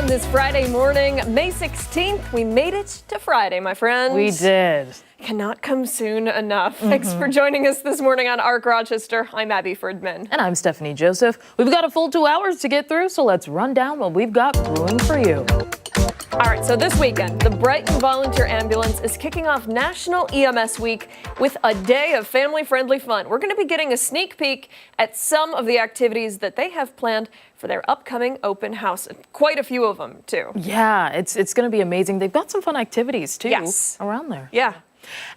on this Friday morning, May 16th. We made it to Friday, my friends. We did. Cannot come soon enough. Thanks for joining us this morning on ARC Rochester. I'm Abby Fridman. And I'm Stephanie Joseph. We've got a full 2 hours to get through, so let's run down what we've got brewing for you. All right, so this weekend, the Brighton Volunteer Ambulance is kicking off National EMS Week with a day of family-friendly fun. We're going to be getting a sneak peek at some of the activities that they have planned for their upcoming open house. Quite a few of them, too. Yeah, it's going to be amazing. They've got some fun activities, too, around there. Yeah.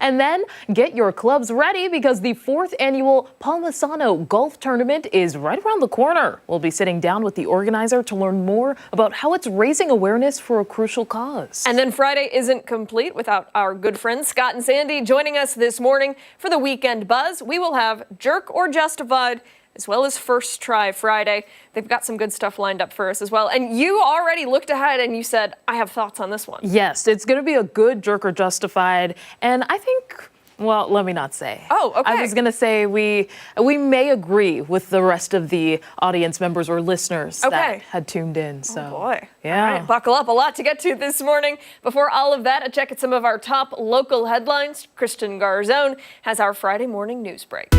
And then get your clubs ready because the 4th annual Palmisano Golf Tournament is right around the corner. We'll be sitting down with the organizer to learn more about how it's raising awareness for a crucial cause. And then Friday isn't complete without our good friends Scott and Sandy joining us this morning for the Weekend Buzz. We will have Jerk or Justified, as well as First Try Friday. They've got some good stuff lined up for us as well. And you already looked ahead and you said, I have thoughts on this one. Yes, it's going to be a good Jerk or Justified. And I think, well, let me not say. Oh, okay. I was going to say we may agree with the rest of the audience members or listeners that had tuned in. So, oh boy. Yeah. All right, buckle up. A lot to get to this morning. Before all of that, a check at some of our top local headlines. Kristen Garzone has our Friday morning news break.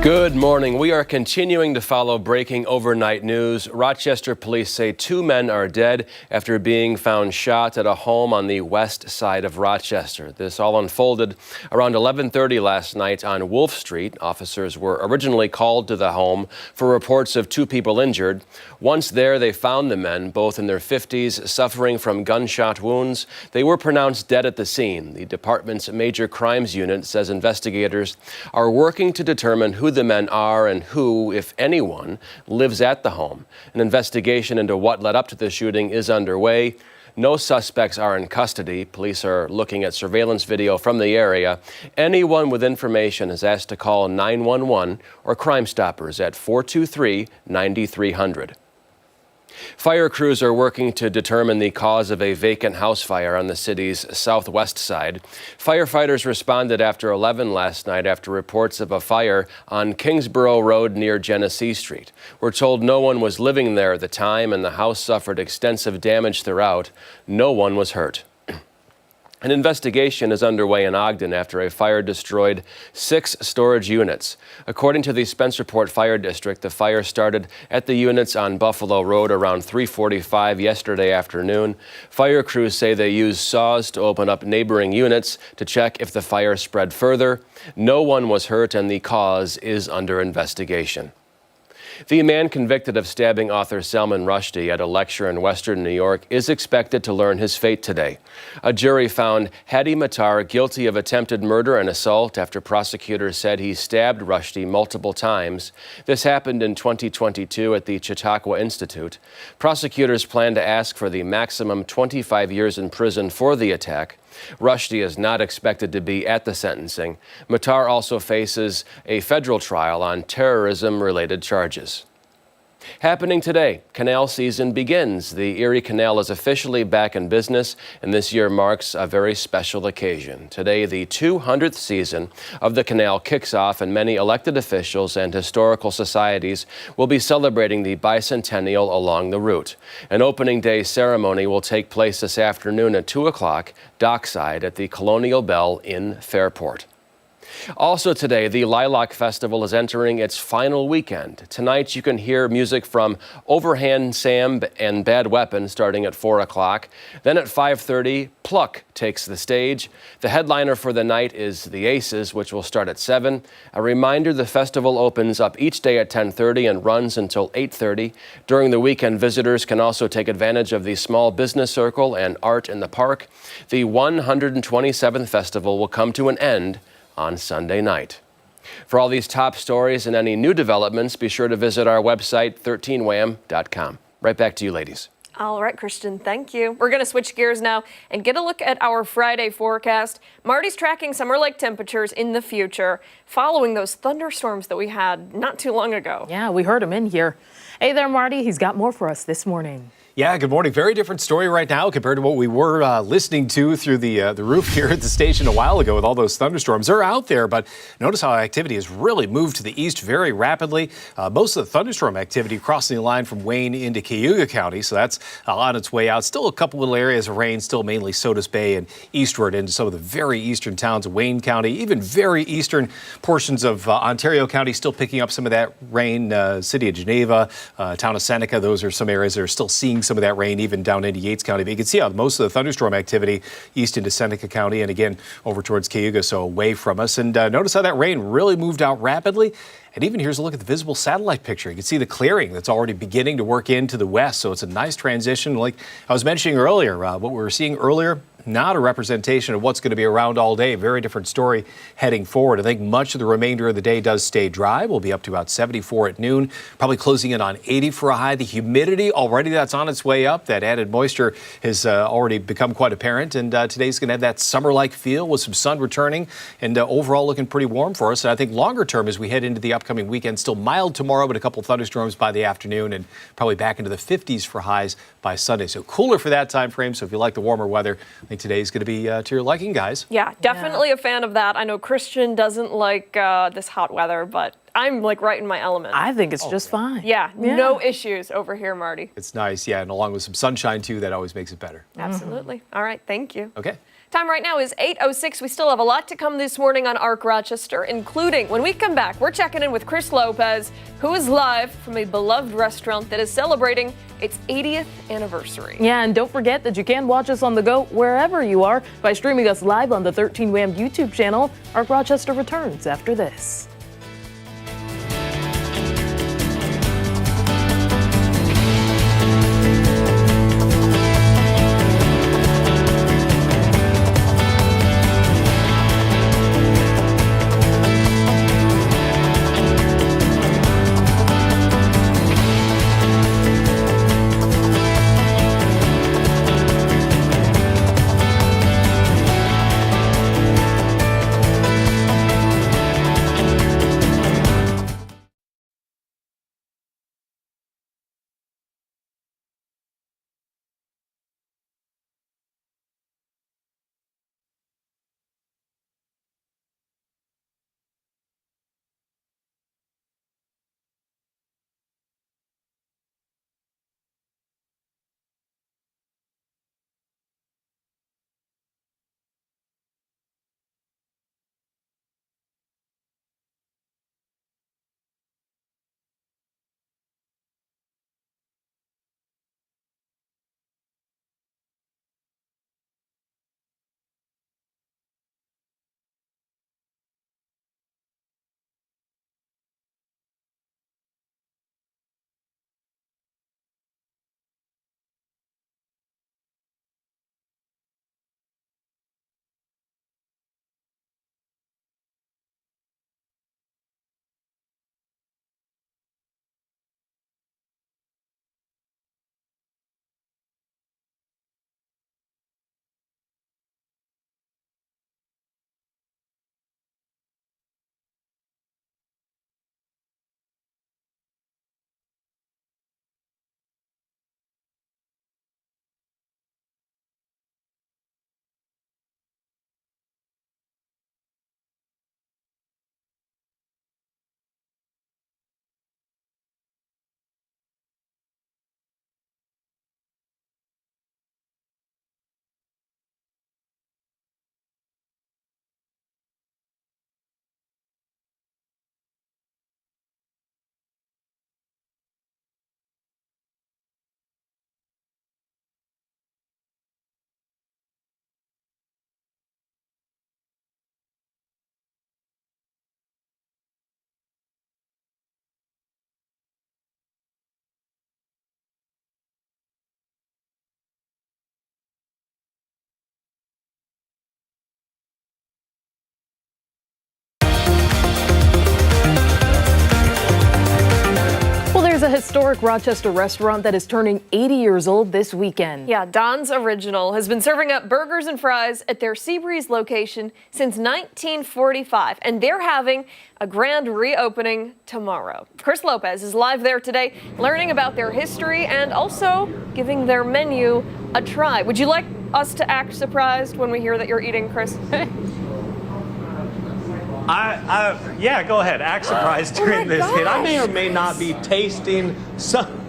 Good morning. We are continuing to follow breaking overnight news. Rochester police say 2 men are dead after being found shot at a home on the west side of Rochester. This all unfolded around 11:30 last night on Wolf Street. Officers were originally called to the home for reports of 2 people injured. Once there, they found the men, both in their 50s, suffering from gunshot wounds. They were pronounced dead at the scene. The department's major crimes unit says investigators are working to determine who the men are and who, if anyone, lives at the home. An investigation into what led up to the shooting is underway. No suspects are in custody. Police are looking at surveillance video from the area. Anyone with information is asked to call 911 or Crime Stoppers at 423-9300. Fire crews are working to determine the cause of a vacant house fire on the city's southwest side. Firefighters responded after 11 last night after reports of a fire on Kingsborough Road near Genesee Street. We're told no one was living there at the time and the house suffered extensive damage throughout. No one was hurt. An investigation is underway in Ogden after a fire destroyed 6 storage units. According to the Spencerport Fire District, the fire started at the units on Buffalo Road around 3:45 yesterday afternoon. Fire crews say they used saws to open up neighboring units to check if the fire spread further. No one was hurt and the cause is under investigation. The man convicted of stabbing author Salman Rushdie at a lecture in Western New York is expected to learn his fate today. A jury found Hadi Matar guilty of attempted murder and assault after prosecutors said he stabbed Rushdie multiple times. This happened in 2022 at the Chautauqua Institute. Prosecutors plan to ask for the maximum 25 years in prison for the attack. Rushdie is not expected to be at the sentencing. Matar also faces a federal trial on terrorism-related charges. Happening today, canal season begins. The Erie Canal is officially back in business, and this year marks a very special occasion. Today, the 200th season of the canal kicks off, and many elected officials and historical societies will be celebrating the bicentennial along the route. An opening day ceremony will take place this afternoon at 2 o'clock, dockside at the Colonial Bell in Fairport. Also today, the Lilac Festival is entering its final weekend. Tonight, you can hear music from Overhand Sam and Bad Weapon starting at 4 o'clock. Then at 5:30, Pluck takes the stage. The headliner for the night is the Aces, which will start at 7. A reminder, the festival opens up each day at 10:30 and runs until 8:30. During the weekend, visitors can also take advantage of the Small Business Circle and Art in the Park. The 127th festival will come to an end on Sunday night. For all these top stories and any new developments, be sure to visit our website, 13wham.com. Right back to you, ladies. All right, Christian, thank you. We're going to switch gears now and get a look at our Friday forecast. Marty's tracking summer-like temperatures in the future following those thunderstorms that we had not too long ago. Yeah, we heard him in here. Hey there, Marty. He's got more for us this morning. Yeah, good morning. Very different story right now compared to what we were listening to through the roof here at the station a while ago with all those thunderstorms. They're out there, but notice how activity has really moved to the east very rapidly. Most of the thunderstorm activity crossing the line from Wayne into Cayuga County, so that's on its way out. Still a couple little areas of rain, still mainly Sodas Bay and eastward into some of the very eastern towns of Wayne County, even very eastern portions of Ontario County still picking up some of that rain. City of Geneva, town of Seneca, those are some areas that are still seeing some of that rain even down into Yates County. But you can see how most of the thunderstorm activity east into Seneca County and again over towards Cayuga, so away from us. And notice how that rain really moved out rapidly. And even here's a look at the visible satellite picture. You can see the clearing that's already beginning to work into the west. So it's a nice transition. Like I was mentioning earlier, what we were seeing earlier, not a representation of what's going to be around all day. Very different story heading forward. I think much of the remainder of the day does stay dry. We'll be up to about 74 at noon, probably closing in on 80 for a high. The humidity already that's on its way up. That added moisture has already become quite apparent. And today's going to have that summer-like feel with some sun returning and overall looking pretty warm for us. And I think longer term as we head into the upcoming weekend, still mild tomorrow, but a couple thunderstorms by the afternoon and probably back into the 50s for highs by Sunday. So cooler for that time frame. So if you like the warmer weather, I think today's going to be to your liking, guys. Yeah, definitely a fan of that. I know Christian doesn't like this hot weather, but I'm like right in my element. I think it's just fine. Yeah, no issues over here, Marty. It's nice, yeah, and along with some sunshine too, that always makes it better. Absolutely. All right, thank you. Okay. Time right now is 8:06. We still have a lot to come this morning on ARC Rochester, including when we come back, we're checking in with Chris Lopez, who is live from a beloved restaurant that is celebrating its 80th anniversary. Yeah, and don't forget that you can watch us on the go wherever you are by streaming us live on the 13 WHAM YouTube channel. ARC Rochester returns after this. historic Rochester restaurant that is turning 80 years old this weekend. Yeah, Don's Original has been serving up burgers and fries at their Seabreeze location since 1945, and they're having a grand reopening tomorrow. Chris Lopez is live there today, learning about their history and also giving their menu a try. Would you like us to act surprised when we hear that you're eating, Chris? Yeah, go ahead. Act surprised during this hit. I may or may not be tasting something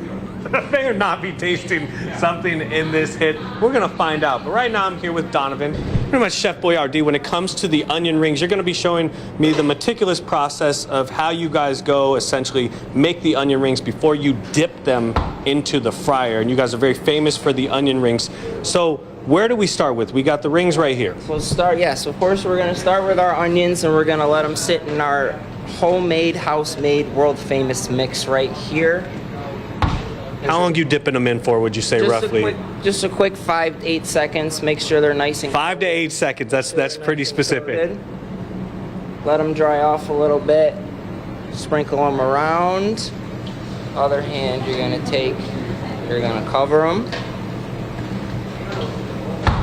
in this hit. We're gonna find out. But right now I'm here with Donovan, pretty much Chef Boyardee. When it comes to the onion rings, you're gonna be showing me the meticulous process of how you guys go essentially make the onion rings before you dip them into the fryer. And you guys are very famous for the onion rings. So where do we start with? We got the rings right here. So of course we're gonna start with our onions, and we're gonna let them sit in our homemade, house-made, world-famous mix right here. How long you dipping them in for, would you say, roughly? Just a quick 5 to 8 seconds. Make sure they're nice and 5 to 8 seconds. That's pretty specific. good. Let them dry off a little bit. Sprinkle them around. Other hand, you're gonna cover them.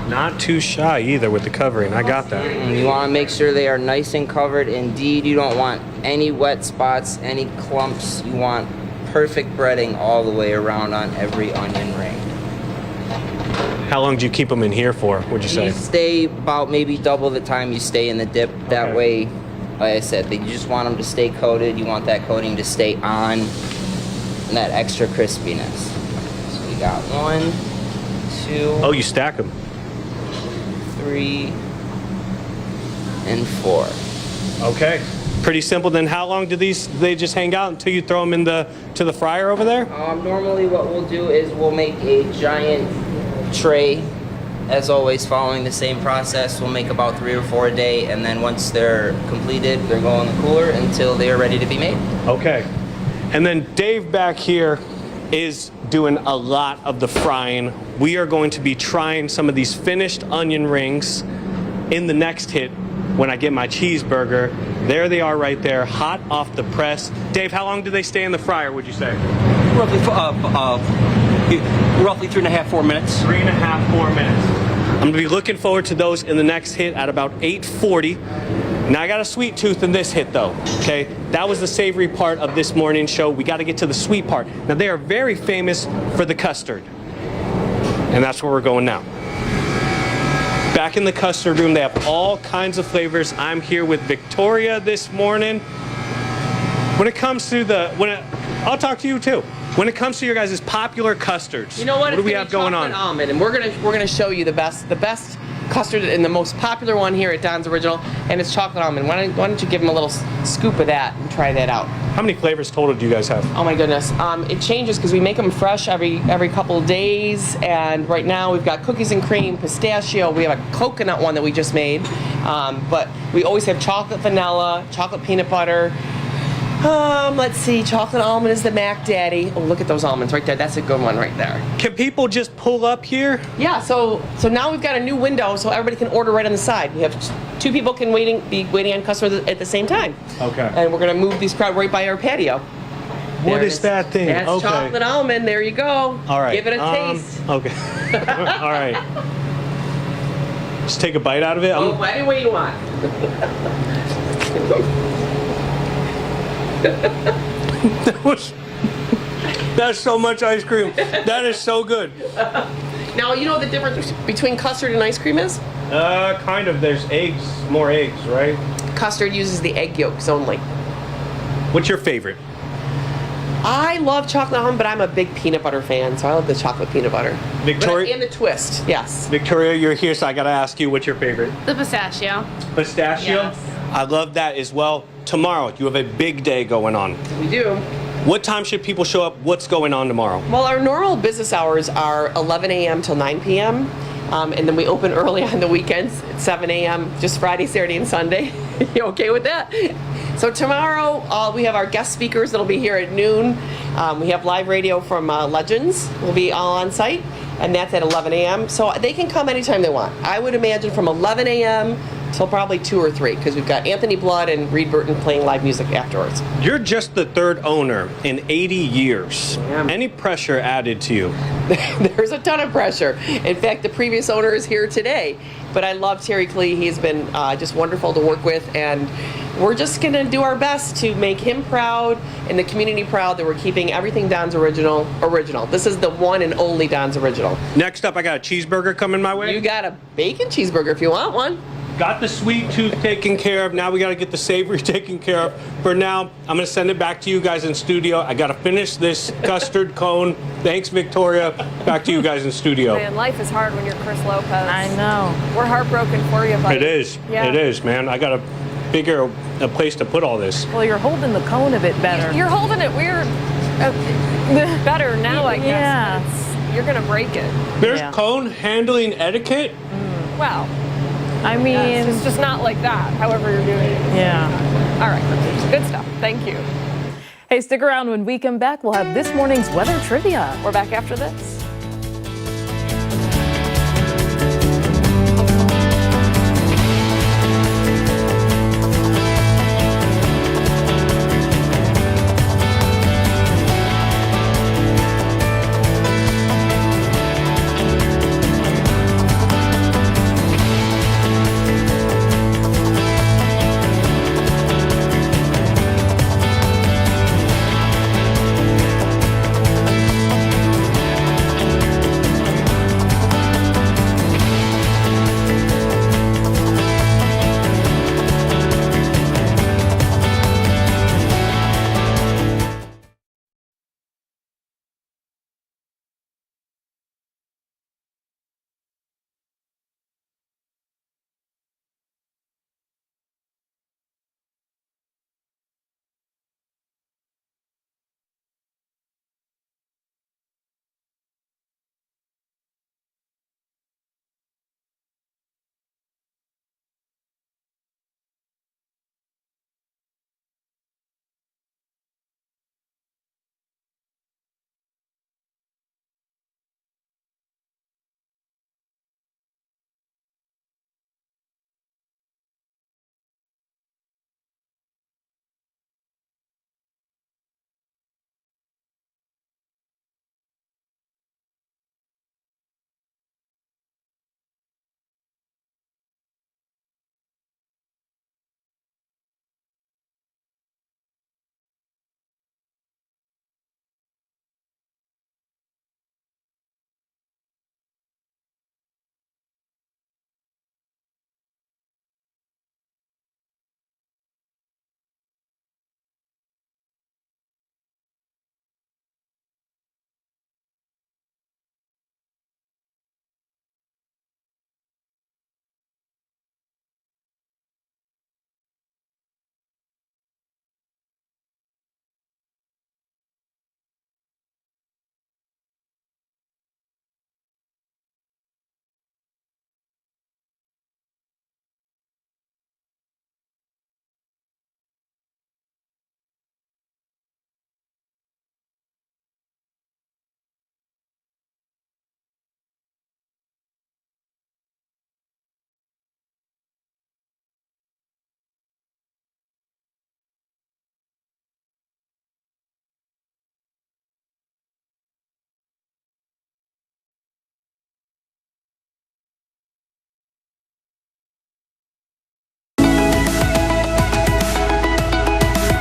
Not too shy either with the covering. I got that. And you want to make sure they are nice and covered. Indeed, you don't want any wet spots, any clumps. You want perfect breading all the way around on every onion ring. How long do you keep them in here for, would you say? You stay about maybe double the time you stay in the dip. That way, like I said, you just want them to stay coated. You want that coating to stay on and that extra crispiness. So we got 1, 2. Oh, you stack them. 3 and 4. Okay. Pretty simple. Then how long do they just hang out until you throw them to the fryer over there? Normally what we'll do is we'll make a giant tray, as always following the same process. We'll make about 3 or 4 a day, and then once they're completed, they're going in the cooler until they are ready to be made. Okay. And then Dave back here is doing a lot of the frying. We are going to be trying some of these finished onion rings in the next hit when I get my cheeseburger. There they are right there, hot off the press. Dave, how long do they stay in the fryer, would you say? Roughly 3.5, 4 minutes. 3.5, 4 minutes. I'm gonna be looking forward to those in the next hit at about 8:40. Now I got a sweet tooth in this hit though, okay? That was the savory part of this morning show. We gotta get to the sweet part. Now they are very famous for the custard. And that's where we're going now. Back in the custard room, they have all kinds of flavors. I'm here with Victoria this morning. When it comes to I'll talk to you too. When it comes to your guys' popular custards, you know what do we have going on? Almond, and we're gonna show you the best custard and the most popular one here at Don's Original, and it's chocolate almond. Why don't you give them a little scoop of that and try that out? How many flavors total do you guys have? Oh my goodness, it changes because we make them fresh every couple of days, and right now we've got cookies and cream, pistachio. We have a coconut one that we just made, but we always have chocolate vanilla, chocolate peanut butter. Let's see, chocolate almond is the Mac Daddy. Oh, look at those almonds right there. That's a good one right there. Can people just pull up here? Yeah, so now we've got a new window so everybody can order right on the side. We have 2 people can be waiting on customers at the same time. Okay. And we're gonna move these crowd right by our patio. What is that thing? That's okay. chocolate almond, there you go. All right. Give it a taste. Okay. All right. Just take a bite out of it. Oh, any way you want. That's so much ice cream. That is so good. Now, you know what the difference between custard and ice cream is? Kind of. There's eggs, more eggs, right? Custard uses the egg yolks only. What's your favorite? I love chocolate almond, but I'm a big peanut butter fan, so I love the chocolate peanut butter. Victoria? And the twist, yes. Victoria, you're here, so I gotta ask you, what's your favorite? The pistachio. Pistachio? Yes. I love that as well. Tomorrow, you have a big day going on. We do. What time should people show up? What's going on tomorrow? Well, our normal business hours are 11 a.m. till 9 p.m. And then we open early on the weekends at 7 a.m. just Friday, Saturday, and Sunday. You okay with that? So tomorrow we have our guest speakers that'll be here at noon. We have live radio from Legends. We'll be all on site, and that's at 11 a.m. So they can come anytime they want. I would imagine from 11 a.m. till probably 2 or 3, because we've got Anthony Blood and Reed Burton playing live music afterwards. You're just the third owner in 80 years. Any pressure added to you? There's a ton of pressure. In fact, the previous owner is here today. But I love Terry Klee. He's been just wonderful to work with, and we're just going to do our best to make him proud and the community proud that we're keeping everything Don's original. This is the one and only Don's original. Next up, I got a cheeseburger coming my way. You got a bacon cheeseburger if you want one. Got the sweet tooth taken care of. Now we got to get the savory taken care of. For now, I'm going to send it back to you guys in studio. I got to finish this custard cone. Thanks, Victoria. Back to you guys in studio. Man, life is hard when you're Chris Lopez. I know. We're heartbroken for you, buddy. It is. Yeah. It is, man. I got to figure a place to put all this. Well, you're holding the cone a bit better. You're holding it weird. Better now, I guess. Yeah. You're going to break it. There's Yeah. cone handling etiquette. Well, I mean, it's just not like that, however you're doing it. yeah. All right. Good stuff. Thank you. Hey, stick around. When we come back, we'll have this morning's weather trivia. We're back after this.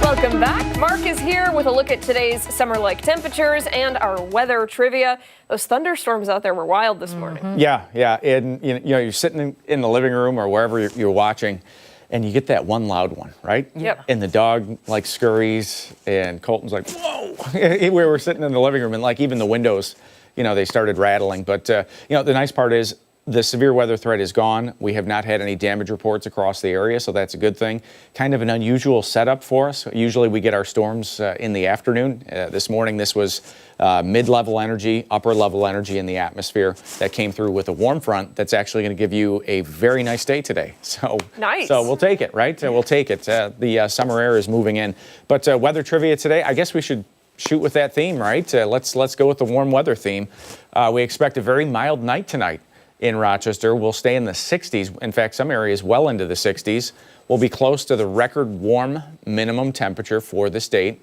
Welcome back. Mark is here with a look at today's summer-like temperatures and our weather trivia. Those thunderstorms out there were wild this morning. Yeah. And you're sitting in the living room or wherever you're watching, and you get that one loud one, right? Yep. And the dog like scurries, and Colton's like, whoa! We were sitting in the living room, and like even the windows, they started rattling. But the nice part is the severe weather threat is gone. We have not had any damage reports across the area, so that's a good thing. Kind of an unusual setup for us. Usually we get our storms in the afternoon. This morning this was mid-level energy, upper-level energy in the atmosphere that came through with a warm front that's actually going to give you a very nice day today. So nice. So we'll take it, right? We'll take it. The summer air is moving in. But weather trivia today, I guess we should shoot with that theme, right? Let's go with the warm weather theme. We expect a very mild night tonight. in Rochester. We'll stay in the 60s. In fact, some areas well into the 60s. We'll be close to the record warm minimum temperature for the state.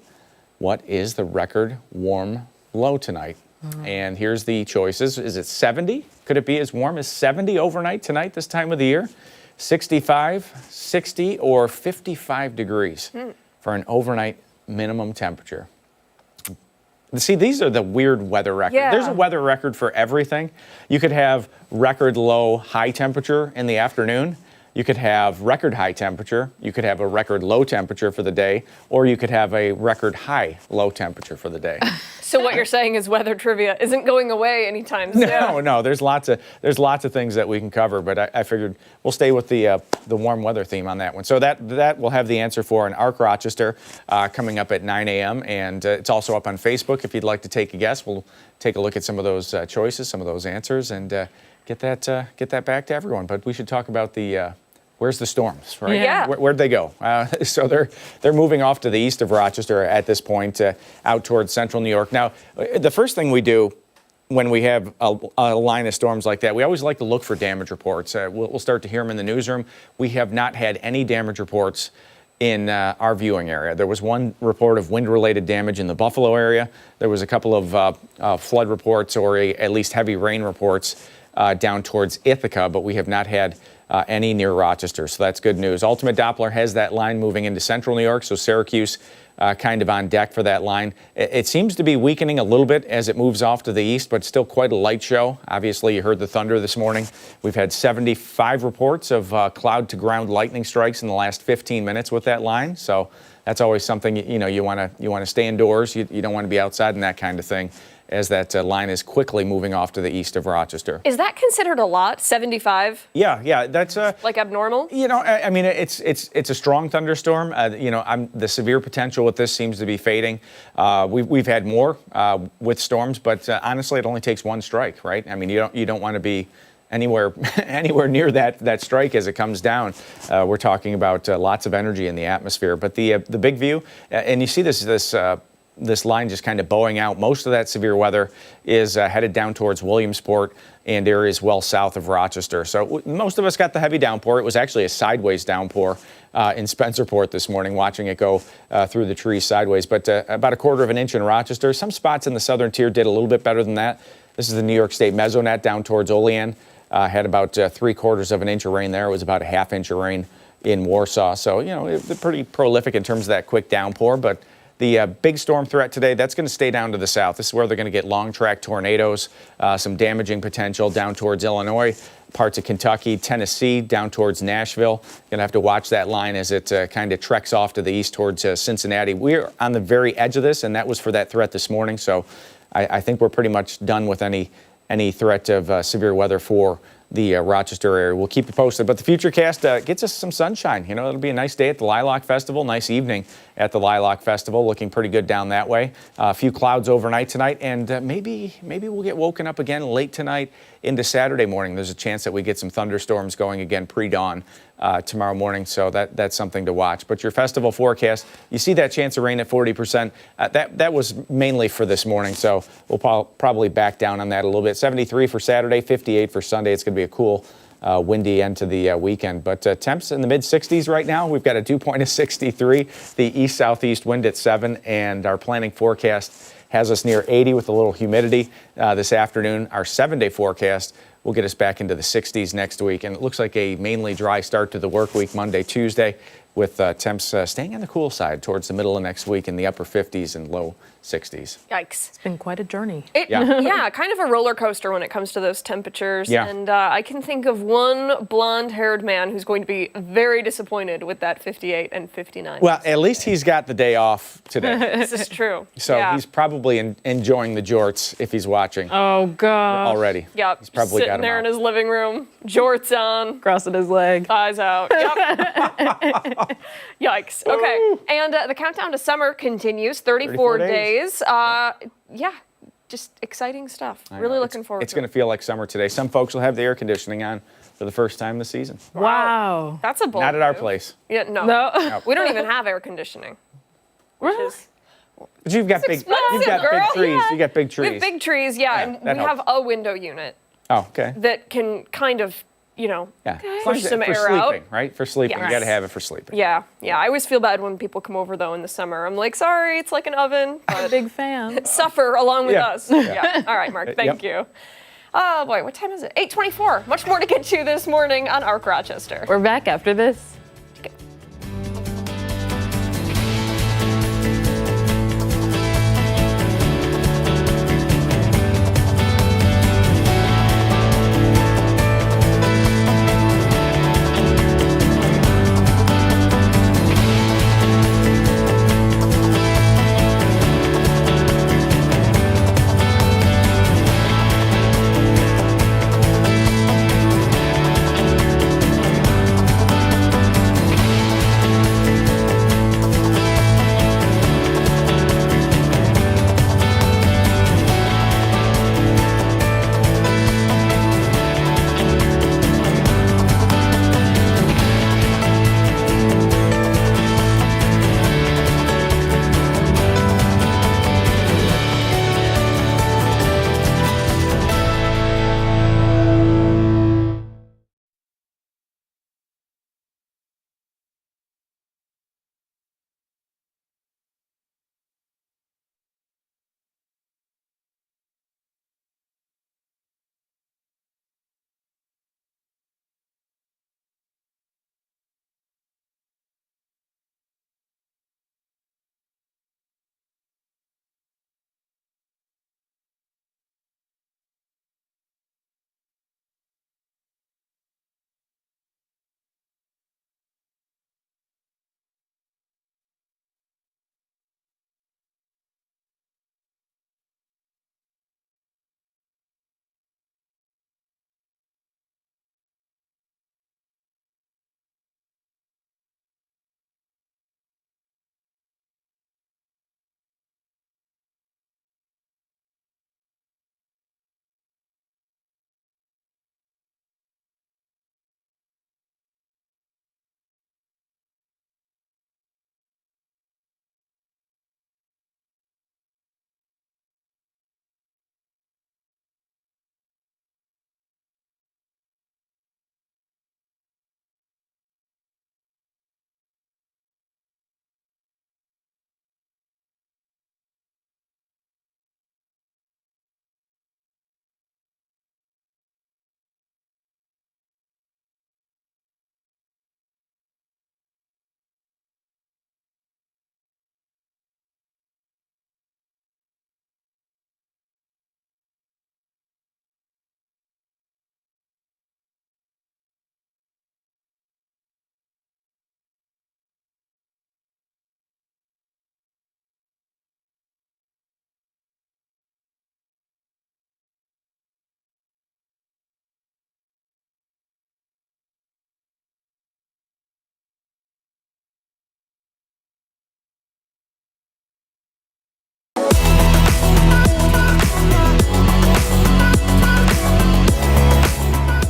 What is the record warm low tonight? And here's the choices. Is it 70? Could it be as warm as 70 overnight tonight this time of the year? 65, 60, or 55 degrees for an overnight minimum temperature. See, these are the weird weather records. Yeah. There's a weather record for everything. You could have record low high temperature in the afternoon. You could have record high temperature. You could have a record low temperature for the day, or you could have a record high low temperature for the day. So what you're saying is weather trivia isn't going away anytime soon. No. There's lots of things that we can cover, but I figured we'll stay with the warm weather theme on that one. So that we'll have the answer for in ARC Rochester coming up at 9 a.m. and it's also up on Facebook if you'd like to take a guess. We'll take a look at some of those choices, some of those answers, and get that back to everyone. But we should talk about the. Where's the storms, right? Yeah. Where'd they go? So they're moving off to the east of Rochester at this point, out towards central New York. Now, the first thing we do when we have a line of storms like that, we always like to look for damage reports. We'll start to hear them in the newsroom. We have not had any damage reports in our viewing area. There was one report of wind-related damage in the Buffalo area. There was a couple of flood reports or at least heavy rain reports down towards Ithaca, but we have not had any near Rochester, so that's good news. Ultimate Doppler has that line moving into central New York, so Syracuse kind of on deck for that line. It seems to be weakening a little bit as it moves off to the east, but still quite a light show. Obviously, you heard the thunder this morning. We've had 75 reports of cloud-to-ground lightning strikes in the last 15 minutes with that line, so that's always something you want to stay indoors. You don't want to be outside and that kind of thing, as that line is quickly moving off to the east of Rochester. Is that considered a lot? 75? Yeah, that's like abnormal? I mean, it's a strong thunderstorm. The severe potential with this seems to be fading. We've had more with storms, but honestly, it only takes one strike, right? I mean, you don't want to be anywhere near that strike as it comes down. We're talking about lots of energy in the atmosphere. But the big view, and you see this line just kind of bowing out. Most of that severe weather is headed down towards Williamsport and areas well south of Rochester. So most of us got the heavy downpour. It was actually a sideways downpour in Spencerport this morning, watching it go through the trees sideways. But about a quarter of an inch in Rochester. Some spots in the southern tier did a little bit better than that. This is the New York State Mesonet down towards Olean. Had about 3/4 of an inch of rain there. It was about a half inch of rain in Warsaw. So, it's pretty prolific in terms of that quick downpour. But the big storm threat today, that's going to stay down to the south. This is where they're going to get long track tornadoes, some damaging potential down towards Illinois, parts of Kentucky, Tennessee, down towards Nashville. Going to have to watch that line as it kind of treks off to the east towards Cincinnati. We're on the very edge of this, and that was for that threat this morning. So I think we're pretty much done with any threat of severe weather for the Rochester area. We'll keep you posted. But the Futurecast gets us some sunshine. It'll be a nice day at the Lilac Festival, nice evening at the Lilac Festival, looking pretty good down that way. A few clouds overnight tonight, and maybe we'll get woken up again late tonight into Saturday morning. There's a chance that we get some thunderstorms going again pre-dawn tomorrow morning, so that's something to watch. But your festival forecast, you see that chance of rain at 40%. That was mainly for this morning, so we'll probably back down on that a little bit. 73 for Saturday, 58 for Sunday. It's going to be a cool, windy end to the weekend. But temps in the mid-60s right now. We've got a dew point of 63, the east-southeast wind at 7, and our planning forecast has us near 80 with a little humidity this afternoon. Our 7-day forecast will get us back into the 60s next week, and it looks like a mainly dry start to the work week Monday, Tuesday, with temps staying on the cool side towards the middle of next week in the upper 50s and low 60s. Yikes. It's been quite a journey. Yeah, kind of a roller coaster when it comes to those temperatures. Yeah. And I can think of one blonde-haired man who's going to be very disappointed with that 58 and 59. Well, at least he's got the day off today. This is true. So yeah. he's probably enjoying the jorts if he's watching Oh, God. already. Yep. He's probably sitting got him there in out. his living room, jorts on, Crossing his leg. eyes out. Yep. Yikes. Okay. And the countdown to summer continues. 34 days. Yeah, just exciting stuff. Really looking forward to it. It's going to feel like summer today. Some folks will have the air conditioning on for the first time this season. Wow. That's a bold Not at our move. place. Yeah, no. No. We don't even have air conditioning. Which is But you've got big expensive, trees. girl. You got big We trees. have big trees, yeah, and that we have helps. a window unit. Oh, okay. that can kind of, Yeah. push some for air sleeping, out. right? For sleeping. Yes. You got to have it for sleeping. Yeah. I always feel bad when people come over, though, in the summer. I'm like, sorry, it's like an oven. A big fan. Suffer along with Yeah. us. Yeah. All right, Mark, thank you. Oh, boy, what time is it? 8:24. Much more to get to this morning on ARC Rochester. We're back after this.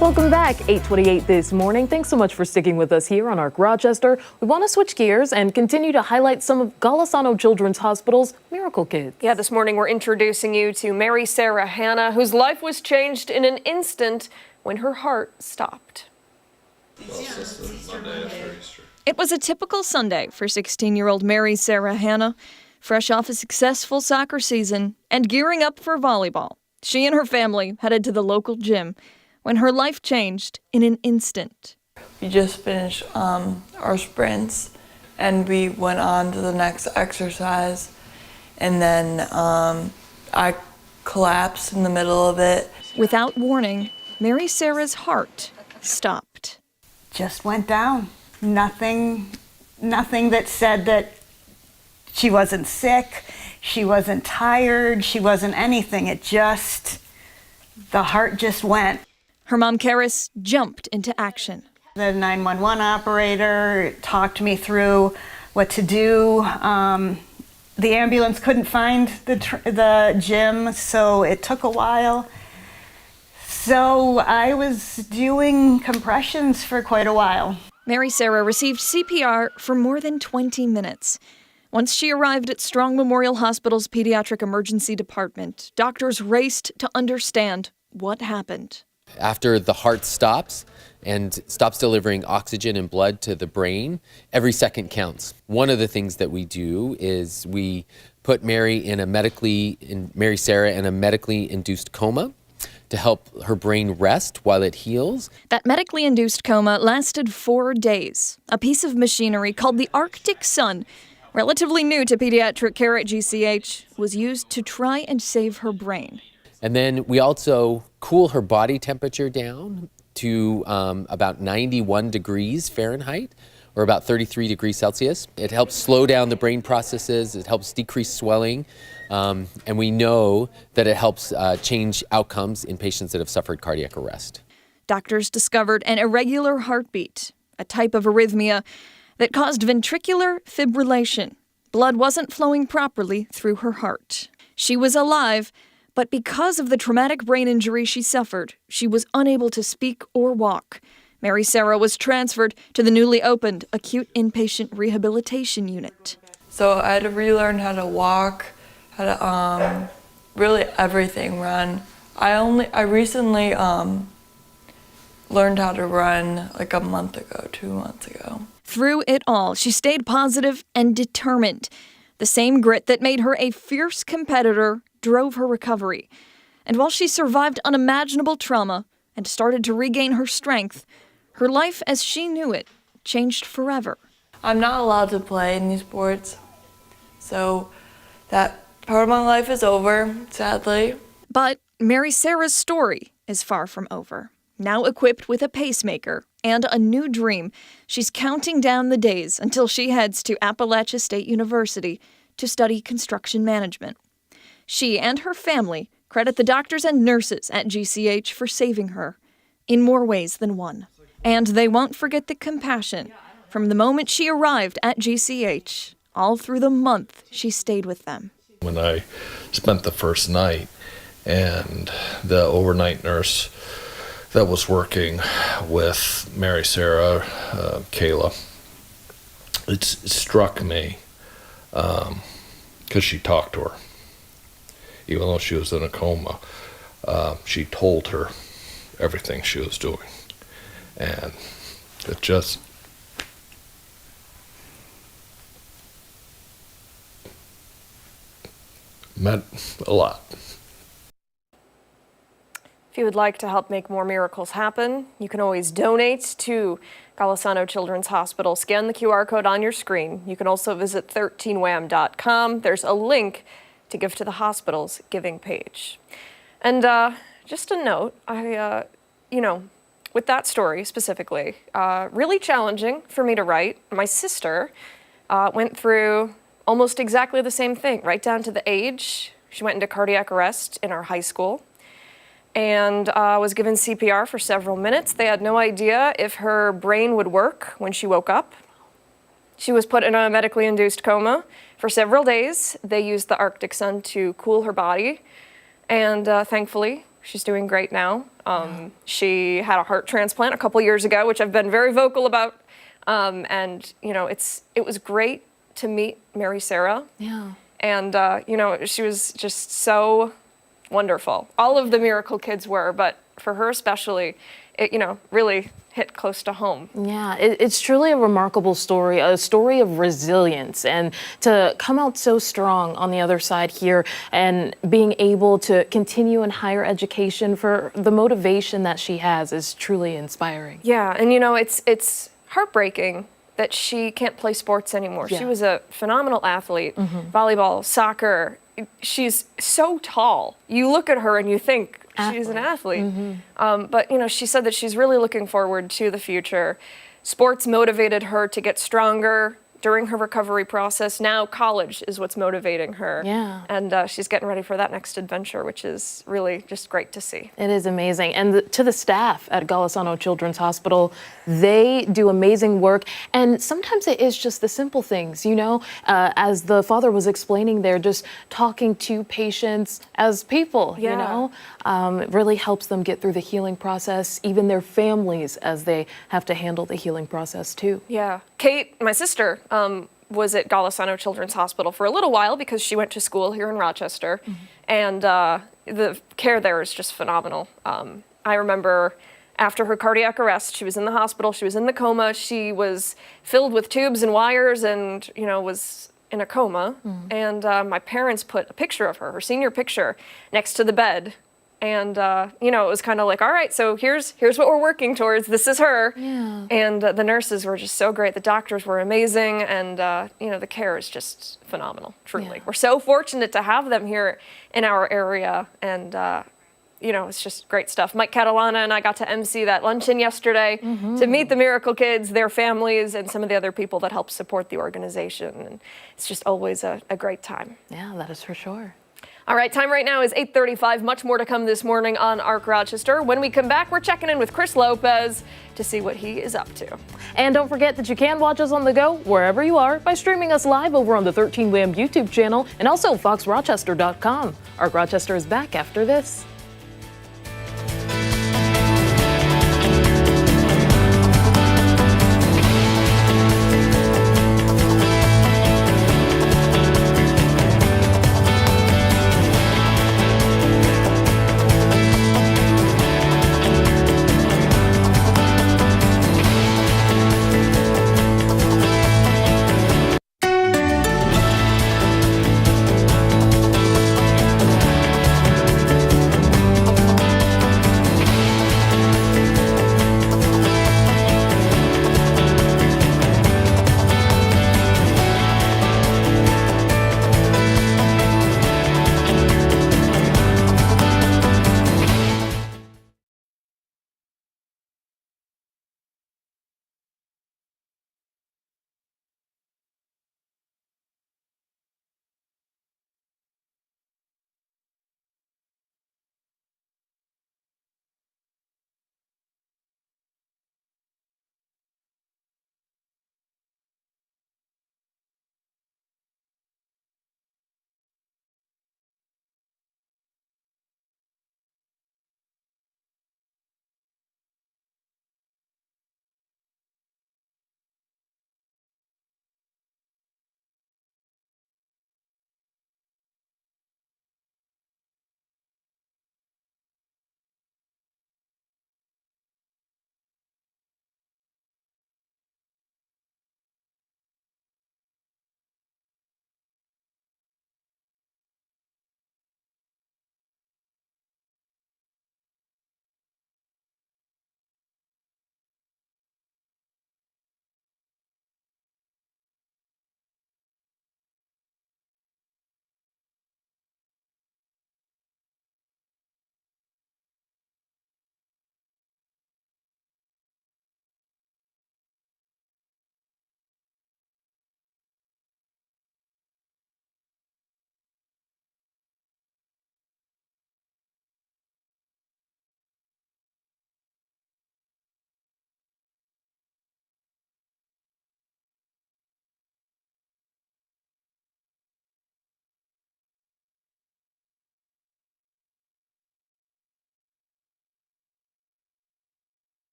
Welcome back, 8:28 this morning. Thanks so much for sticking with us here on ARC Rochester. We want to switch gears and continue to highlight some of Golisano Children's Hospital's miracle kids. Yeah, this morning we're introducing you to Mary Sarah Hanna, whose life was changed in an instant when her heart stopped. It was a typical Sunday for 16-year-old Mary Sarah Hanna, fresh off a successful soccer season and gearing up for volleyball. She and her family headed to the local gym when her life changed in an instant. We just finished our sprints and we went on to the next exercise, and then I collapsed in the middle of it. Without warning, Mary Sarah's heart stopped. Just went down. Nothing that said that she wasn't sick, she wasn't tired, she wasn't anything. The heart just went. Her mom, Karis, jumped into action. The 911 operator talked me through what to do. The ambulance couldn't find the gym, so it took a while. So I was doing compressions for quite a while. Mary Sarah received CPR for more than 20 minutes. Once she arrived at Strong Memorial Hospital's Pediatric Emergency Department, doctors raced to understand what happened. After the heart stops and stops delivering oxygen and blood to the brain, every second counts. One of the things that we do is we put Mary Sarah in a medically induced coma to help her brain rest while it heals. That medically induced coma lasted 4 days. A piece of machinery called the Arctic Sun, relatively new to pediatric care at GCH, was used to try and save her brain. And then we also cool her body temperature down to about 91 degrees Fahrenheit, or about 33 degrees Celsius. It helps slow down the brain processes, it helps decrease swelling, and we know that it helps change outcomes in patients that have suffered cardiac arrest. Doctors discovered an irregular heartbeat, a type of arrhythmia that caused ventricular fibrillation. Blood wasn't flowing properly through her heart. She was alive, but because of the traumatic brain injury she suffered, she was unable to speak or walk. Mary Sarah was transferred to the newly opened acute inpatient rehabilitation unit. So I had to relearn how to walk, how to really everything, run. I recently learned how to run like a month ago, 2 months ago. Through it all, she stayed positive and determined. The same grit that made her a fierce competitor drove her recovery. And while she survived unimaginable trauma and started to regain her strength, her life as she knew it changed forever. I'm not allowed to play any sports, so that part of my life is over, sadly. But Mary Sarah's story is far from over. Now equipped with a pacemaker and a new dream, she's counting down the days until she heads to Appalachia State University to study construction management. She and her family credit the doctors and nurses at GCH for saving her in more ways than one. And they won't forget the compassion from the moment she arrived at GCH, all through the month she stayed with them. When I spent the first night, and the overnight nurse that was working with Mary Sarah, Kayla, it struck me because she talked to her. Even though she was in a coma, she told her everything she was doing. And it just meant a lot. If you would like to help make more miracles happen, you can always donate to Golisano Children's Hospital. Scan the QR code on your screen. You can also visit 13wham.com. There's a link to give to the hospital's giving page. And just a note, with that story specifically, really challenging for me to write. My sister went through almost exactly the same thing, right down to the age. She went into cardiac arrest in our high school and was given CPR for several minutes. They had no idea if her brain would work when she woke up. She was put in a medically induced coma for several days. They used the Arctic Sun to cool her body, and thankfully, she's doing great now. She had a heart transplant a couple years ago, which I've been very vocal about. And it was great to meet Mary Sarah. Yeah. And she was just so wonderful. All of the Miracle Kids were, but for her especially, it really hit close to home. Yeah, it's truly a remarkable story, a story of resilience, and to come out so strong on the other side here and being able to continue in higher education for the motivation that she has is truly inspiring. Yeah, and it's heartbreaking that she can't play sports anymore. Yeah. She was a phenomenal athlete, volleyball, soccer. She's so tall. You look at her and you think she's an athlete. But she said that she's really looking forward to the future. Sports motivated her to get stronger during her recovery process. Now college is what's motivating her. Yeah. And she's getting ready for that next adventure, which is really just great to see. It is amazing. And to the staff at Golisano Children's Hospital, they do amazing work. And sometimes it is just the simple things, as the father was explaining there, just talking to patients as people, it really helps them get through the healing process, even their families as they have to handle the healing process too. Yeah. Kate, my sister, was at Golisano Children's Hospital for a little while because she went to school here in Rochester. And, the care there is just phenomenal. I remember after her cardiac arrest, she was in the hospital, she was in the coma, she was filled with tubes and wires and, was in a coma. And my parents put a picture of her senior picture, next to the bed. And, it was kind of like, all right, so here's what we're working towards. This is her. Yeah. And the nurses were just so great. The doctors were amazing. And, the care is just phenomenal, truly. Yeah. We're so fortunate to have them here in our area. And, it's just great stuff. Mike Catalana and I got to MC that luncheon yesterday to meet the Miracle Kids, their families, and some of the other people that help support the organization. And it's just always a great time. Yeah, that is for sure. All right, time right now is 8:35. Much more to come this morning on ARC Rochester. When we come back, we're checking in with Chris Lopez to see what he is up to. And don't forget that you can watch us on the go wherever you are by streaming us live over on the 13 WHAM YouTube channel and also foxrochester.com. ARC Rochester is back after this.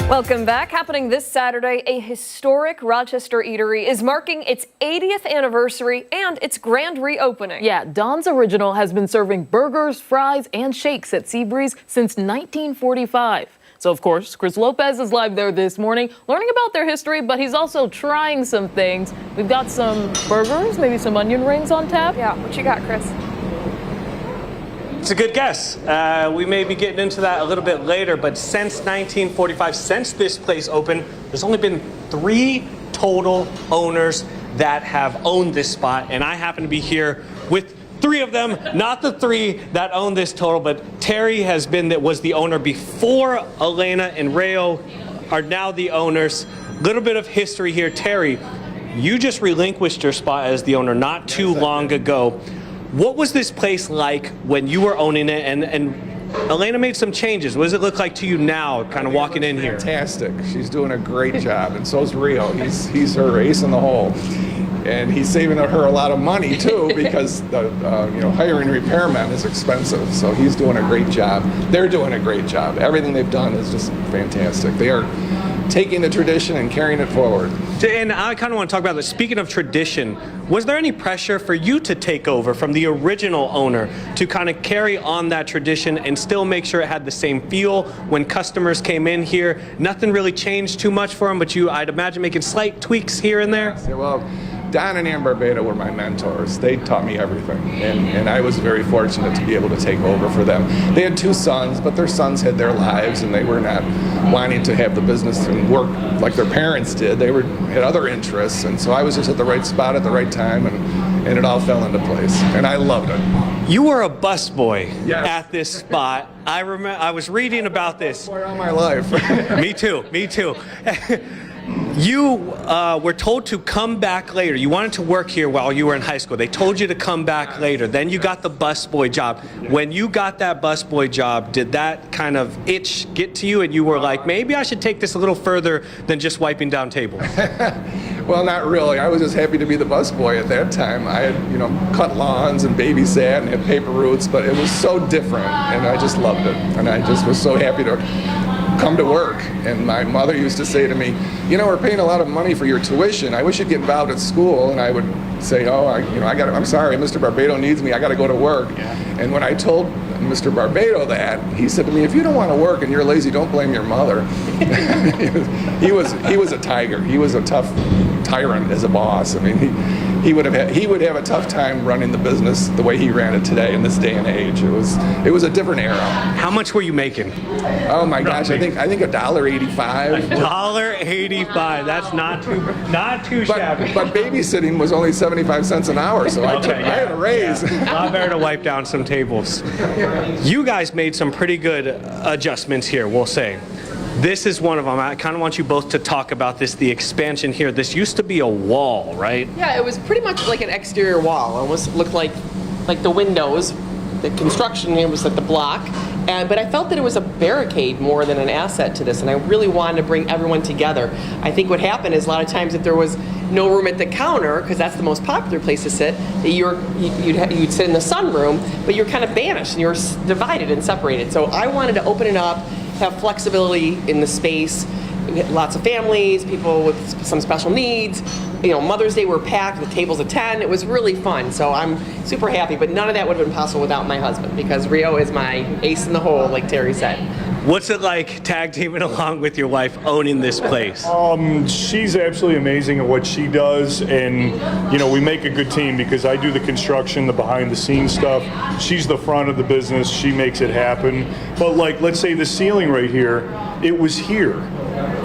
Welcome back. Happening this Saturday, a historic Rochester eatery is marking its 80th anniversary and its grand reopening. Yeah, Don's Original has been serving burgers, fries, and shakes at Seabreeze since 1945. So, of course, Chris Lopez is live there this morning, learning about their history, but he's also trying some things. We've got some burgers, maybe some onion rings on tap. Yeah, what you got, Chris? It's a good guess. We may be getting into that a little bit later, but since 1945, since this place opened, there's only been 3 total owners that have owned this spot, and I happen to be here with 3 of them, not the 3 that own this total, but Terry was the owner before Elena and Rayo are now the owners. Little bit of history here. Terry, you just relinquished your spot as the owner not too long ago. What was this place like when you were owning it? And Elena made some changes. What does it look like to you now, kind of walking in here? Fantastic. She's doing a great job, and so's Rio. He's her ace in the hole, and he's saving her a lot of money too, because the hiring repairmen is expensive. So he's doing a great job. They're doing a great job. Everything they've done is just fantastic. They are taking the tradition and carrying it forward. And I kind of want to talk about this. Speaking of tradition, was there any pressure for you to take over from the original owner to kind of carry on that tradition and still make sure it had the same feel when customers came in here? Nothing really changed too much for them, but I'd imagine making slight tweaks here and there? Yeah, well, Don and Ann Barbado were my mentors. They taught me everything, and I was very fortunate to be able to take over for them. They had 2 sons, but their sons had their lives, and they were not wanting to have the business and work like their parents did. They had other interests, and so I was just at the right spot at the right time, and it all fell into place, and I loved it. You were a busboy at this spot. I remember I was reading about this. Busboy all my life. Me too. You were told to come back later. You wanted to work here while you were in high school. They told you to come back later. Then you got the busboy job. When you got that busboy job, did that kind of itch get to you and you were like, maybe I should take this a little further than just wiping down tables? Well, not really. I was just happy to be the busboy at that time. I had, cut lawns and babysat and had paper routes, but it was so different, and I just loved it. And I just was so happy to come to work. And my mother used to say to me, we're paying a lot of money for your tuition. I wish you'd get involved at school. And I would say, I'm sorry, Mr. Barbado needs me. I got to go to work. And when I told Mr. Barbado that, he said to me, if you don't want to work and you're lazy, don't blame your mother. he was a tiger. He was a tough tyrant as a boss. I mean, he would have a tough time running the business the way he ran it today in this day and age. It was a different era. How much were you making? Oh my gosh, I think $1.85. $1.85. That's not too shabby. But babysitting was only 75 cents an hour, so I had a raise. A lot better to wipe down some tables. You guys made some pretty good adjustments here, we'll say. This is one of them. I kind of want you both to talk about this, the expansion here. This used to be a wall, right? Yeah, it was pretty much like an exterior wall. It almost looked like the windows. The construction here was at the block. But I felt that it was a barricade more than an asset to this, and I really wanted to bring everyone together. I think what happened is a lot of times if there was no room at the counter, because that's the most popular place to sit, you'd sit in the sunroom, but you're kind of banished and you're divided and separated. So I wanted to open it up, have flexibility in the space. We had lots of families, people with some special needs. Mother's Day, we're packed, the tables of 10. It was really fun, so I'm super happy. But none of that would have been possible without my husband, because Rio is my ace in the hole, like Terry said. What's it like tag teaming along with your wife owning this place? She's absolutely amazing at what she does, and we make a good team because I do the construction, the behind the scenes stuff. She's the front of the business. She makes it happen. But let's say the ceiling right here, it was here,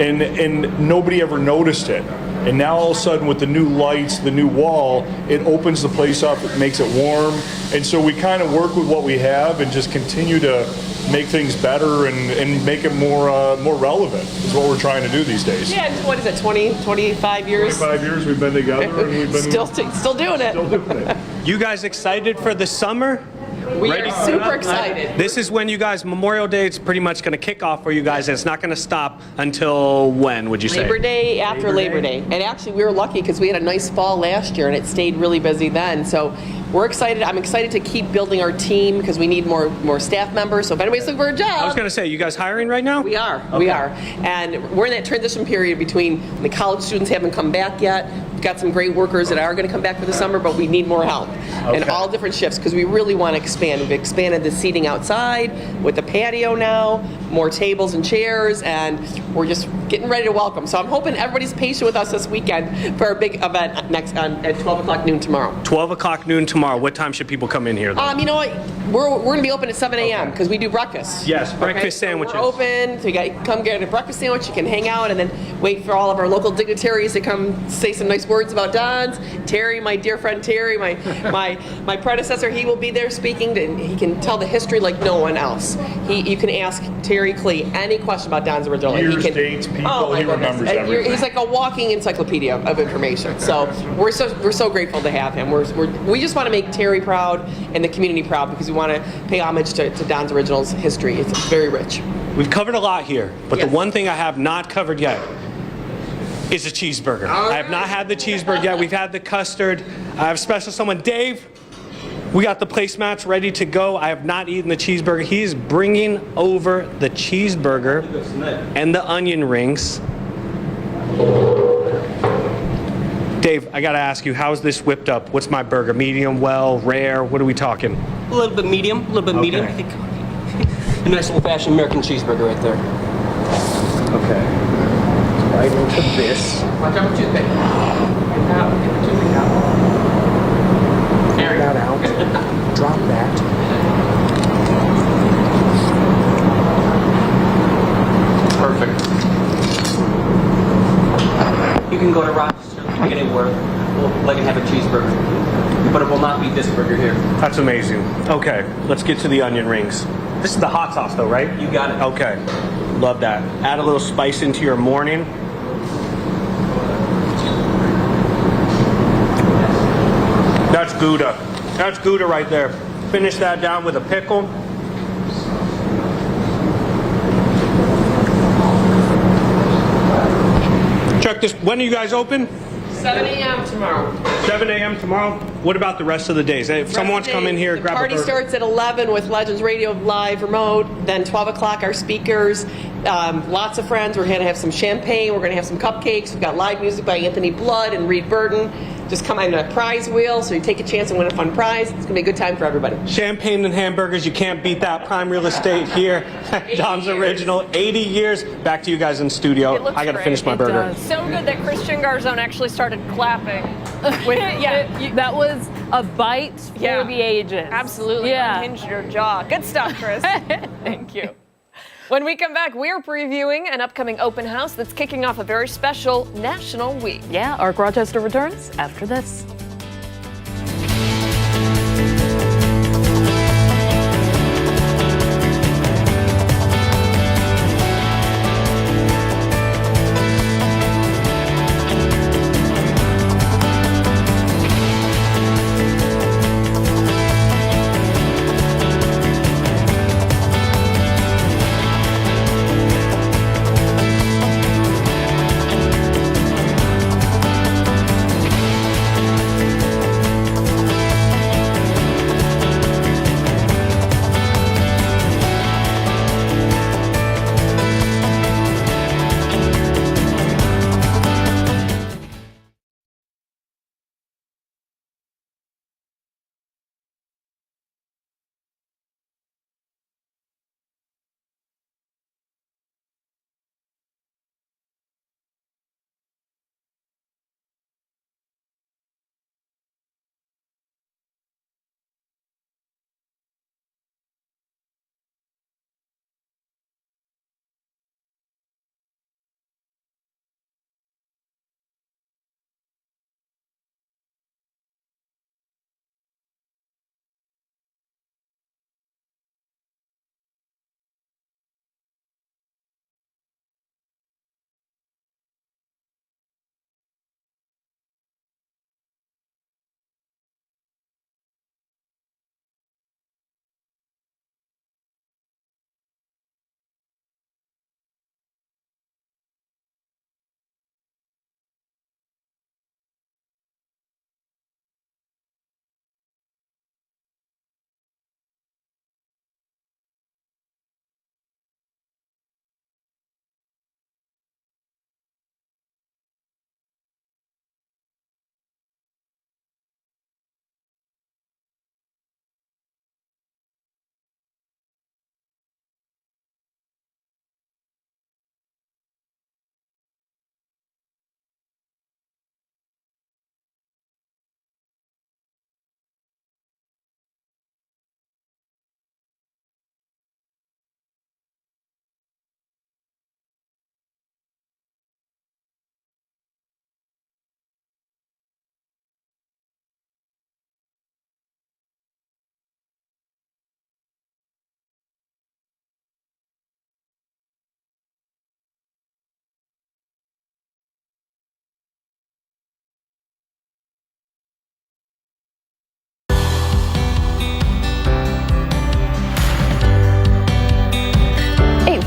and nobody ever noticed it. And now all of a sudden with the new lights, the new wall, it opens the place up, it makes it warm. And so we kind of work with what we have and just continue to make things better and make it more relevant is what we're trying to do these days. Yeah, what is it, 25 years? 25 years we've been together and we've been still doing it. Still doing it. You guys excited for the summer? We are super excited. This is when you guys, Memorial Day, it's pretty much going to kick off for you guys, and it's not going to stop until when, would you say? Labor Day, after Labor Day. And actually, we were lucky because we had a nice fall last year, and it stayed really busy then. So we're excited. I'm excited to keep building our team because we need more staff members. So if anybody's looking for a job. I was going to say, you guys hiring right now? We are. Okay. We are. And we're in that transition period between the college students haven't come back yet. We've got some great workers that are going to come back for the summer, but we need more help. Okay. And all different shifts because we really want to expand. We've expanded the seating outside with the patio now, more tables and chairs, and we're just getting ready to welcome. So I'm hoping everybody's patient with us this weekend for our big event at 12 o'clock noon tomorrow. 12 o'clock noon tomorrow. What time should people come in here, though? You know what? We're going to be open at 7 a.m. because we do breakfast. Yes, breakfast sandwiches. So we're open, so you come get a breakfast sandwich. You can hang out and then wait for all of our local dignitaries to come say some nice words about Don's. Terry, my dear friend Terry, my predecessor, he will be there speaking. He can tell the history like no one else. You can ask Terry very clear. Any question about Don's Original, and Years, dates, people, oh my he goodness. remembers And everything. he's like a walking encyclopedia of information. So we're so grateful to have him. We just want to make Terry proud and the community proud because we want to pay homage to Don's Original's history. It's very rich. We've covered a lot here, but Yes. the one thing I have not covered yet is a cheeseburger. I have not had the cheeseburger yet. We've had the custard. I have special someone, Dave. We got the placemats ready to go. I have not eaten the cheeseburger. He's bringing over the cheeseburger and the onion rings. Dave, I gotta ask you, how's this whipped up? What's my burger? Medium, well, rare? What are we talking? A little bit medium, a little bit medium. I think a nice old-fashioned American cheeseburger right there. Okay. Right into this. Watch out for toothpick. Carry that out. Drop that. Perfect. You can go to Rochester, you can get anywhere, like and have a cheeseburger. But it will not be this burger here. That's amazing. Okay, let's get to the onion rings. This is the hot sauce though, right? You got it. Okay, love that. Add a little spice into your morning. That's Gouda. That's Gouda right there. Finish that down with a pickle. Check this. When are you guys open? 7 a.m. tomorrow. 7 a.m. tomorrow? What about the rest of the days? If someone wants to come in here, the grab a party burger. starts at 11 with Legends Radio live remote. Then 12 o'clock our speakers. Lots of friends. We're going to have some champagne. We're going to have some cupcakes. We've got live music by Anthony Blood and Reed Burton. Just come on a prize wheel so you take a chance and win a fun prize. It's going to be a good time for everybody. Champagne and hamburgers, you can't beat that. Prime real estate here. Don's Original, 80 years. Back to you guys in the studio. It looks I got to great. finish my It burger. does. So good that Christian Garzone actually started clapping. That was a bite for the ages. Absolutely. Yeah. Unhinged your jaw. Good stuff, Chris. Thank you. When we come back, we're previewing an upcoming open house that's kicking off a very special National Week. Yeah, Arc Rochester returns after this.